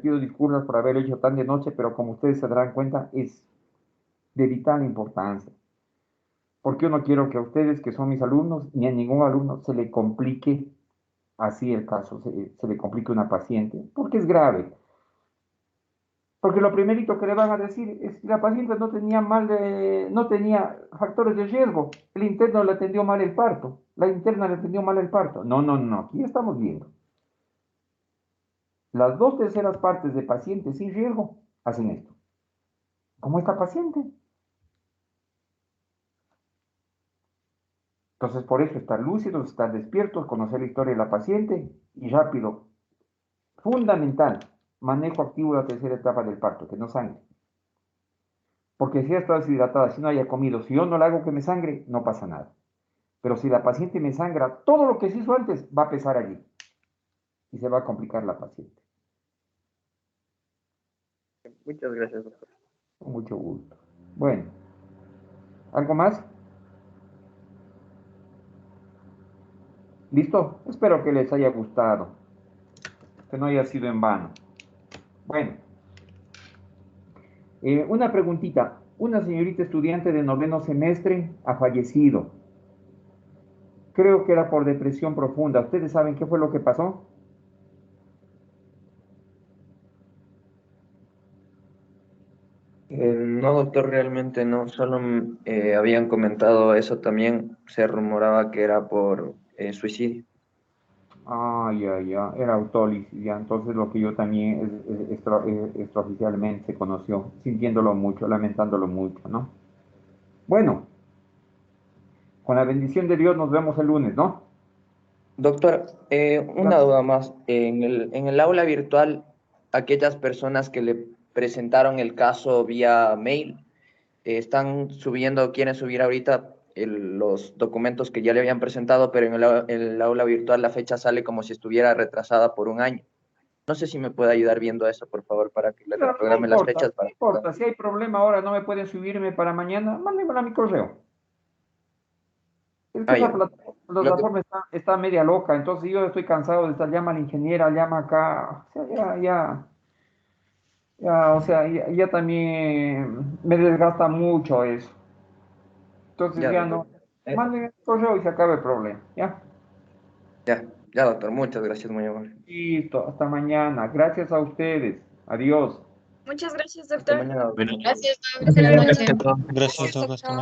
pido disculpas por haberlo hecho tan de noche, pero como ustedes se darán cuenta, es de vital importancia. Porque yo no quiero que a ustedes, que son mis alumnos, ni a ningún alumno se le complique así el caso se le complica a una paciente, porque es grave. Porque lo primerito que le van a decir es que la paciente no tenía factores de riesgo. El interno le atendió mal el parto. La interna le atendió mal el parto. No. Aquí estamos viendo. Las 2/3 partes de pacientes sin riesgo hacen esto. Como esta paciente. Entonces, por eso estar lúcidos, estar despiertos, conocer la historia de la paciente y rápido. Fundamental, manejo activo de la 3ª etapa del parto, que no sangre. Porque si ella está deshidratada, si no haya comido, si yo no le hago que me sangre, no pasa nada. Pero si la paciente me sangra, todo lo que se hizo antes va a pesar allí. Y se va a complicar la paciente. Muchas gracias, doctor. Con mucho gusto. Bueno, ¿algo más? ¿Listo? Espero que les haya gustado. Que no haya sido en vano. Bueno. Una preguntita. Una señorita estudiante de 9º semestre ha fallecido. Creo que era por depresión profunda. ¿Ustedes saben qué fue lo que pasó? No, doctor, realmente no. Solo habían comentado eso también. Se rumoraba que era por suicidio. Ya. Era autólisis. Ya. Entonces lo que yo también extraoficialmente se conoció. Sintiéndolo mucho, lamentándolo mucho, ¿no? Bueno. Con la bendición de Dios nos vemos el lunes, ¿no? Doctor, una duda más. En el aula virtual, aquellas personas que le presentaron el caso vía mail, están subiendo, quieren subir ahorita los documentos que ya le habían presentado, pero en el aula virtual la fecha sale como si estuviera retrasada por un año. No sé si me puede ayudar viendo eso, por favor, para que le reprograme las fechas. No importa, si hay problema ahora, no me pueden subirme para mañana, mándenmelo a mi correo. Es que esa plataforma está media loca, entonces yo estoy cansado de estar, llama a la ingeniera, llama acá, o sea, ya también me desgasta mucho eso. Entonces ya no, mándenme el correo y se acaba el problema, ¿ya? Ya, doctor, muchas gracias, muy amable. Listo, hasta mañana, gracias a ustedes, adiós. Muchas gracias, doctor. Hasta mañana, doctor. Gracias, doctor. Gracias, doctor.